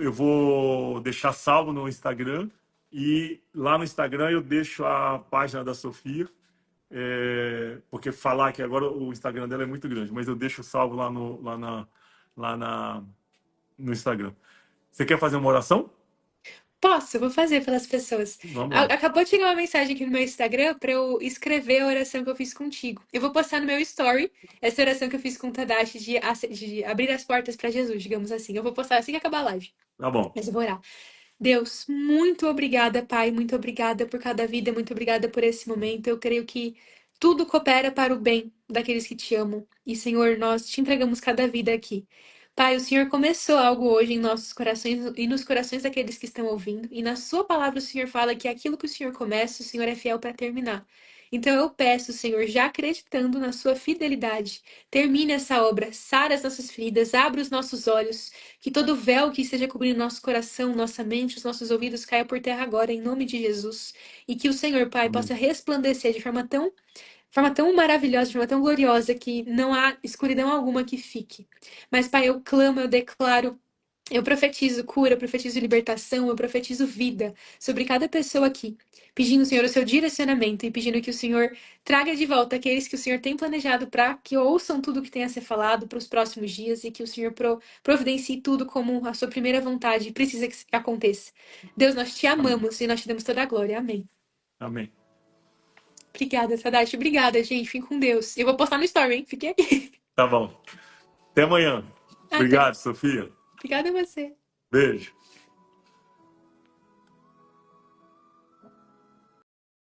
deixar salvo no Instagram, e lá no Instagram eu deixo a página da Sofia, porque falar que agora o Instagram dela é muito grande, mas eu deixo salvo no Instagram. Você quer fazer uma oração? Posso, eu vou fazer pelas pessoas. Vamos lá. Acabou de chegar uma mensagem aqui no meu Instagram para eu escrever a oração que eu fiz contigo. Eu vou postar no meu story essa oração que eu fiz com o Tadashi de abrir as portas para Jesus, digamos assim. Eu vou postar assim que acabar a live. Tá bom. Mas eu vou orar. Deus, muito obrigada, Pai, muito obrigada por cada vida, muito obrigada por esse momento. Eu creio que tudo coopera para o bem daqueles que te amam. E, Senhor, nós te entregamos cada vida aqui. Pai, o Senhor começou algo hoje em nossos corações e nos corações daqueles que estão ouvindo. E na sua palavra o Senhor fala que aquilo que o Senhor começa, o Senhor é fiel para terminar. Então eu peço, Senhor, já acreditando na sua fidelidade, termine essa obra, sara as nossas feridas, abra os nossos olhos, que todo véu que esteja cobrindo nosso coração, nossa mente, os nossos ouvidos caia por terra agora, em nome de Jesus. E que o Senhor, Pai, Amém. possa resplandecer de forma tão maravilhosa, de forma tão gloriosa, que não há escuridão alguma que fique. Mas, Pai, eu clamo, eu declaro. Eu profetizo cura, eu profetizo libertação, eu profetizo vida sobre cada pessoa aqui, pedindo, Senhor, o seu direcionamento e pedindo que o Senhor traga de volta aqueles que o Senhor tem planejado para que ouçam tudo o que tem a ser falado para os próximos dias e que o Senhor providencie tudo como a sua primeira vontade precisa que aconteça. Deus, nós te Amém. amamos e nós te damos toda a glória. Amém. Amém. Obrigada, Tadashi. Obrigada, gente. Fiquem com Deus. Eu vou postar no story, hein? Fiquem aqui. Tá bom. Até amanhã. Até. Obrigado, Sofia. Obrigada a você. Beijo.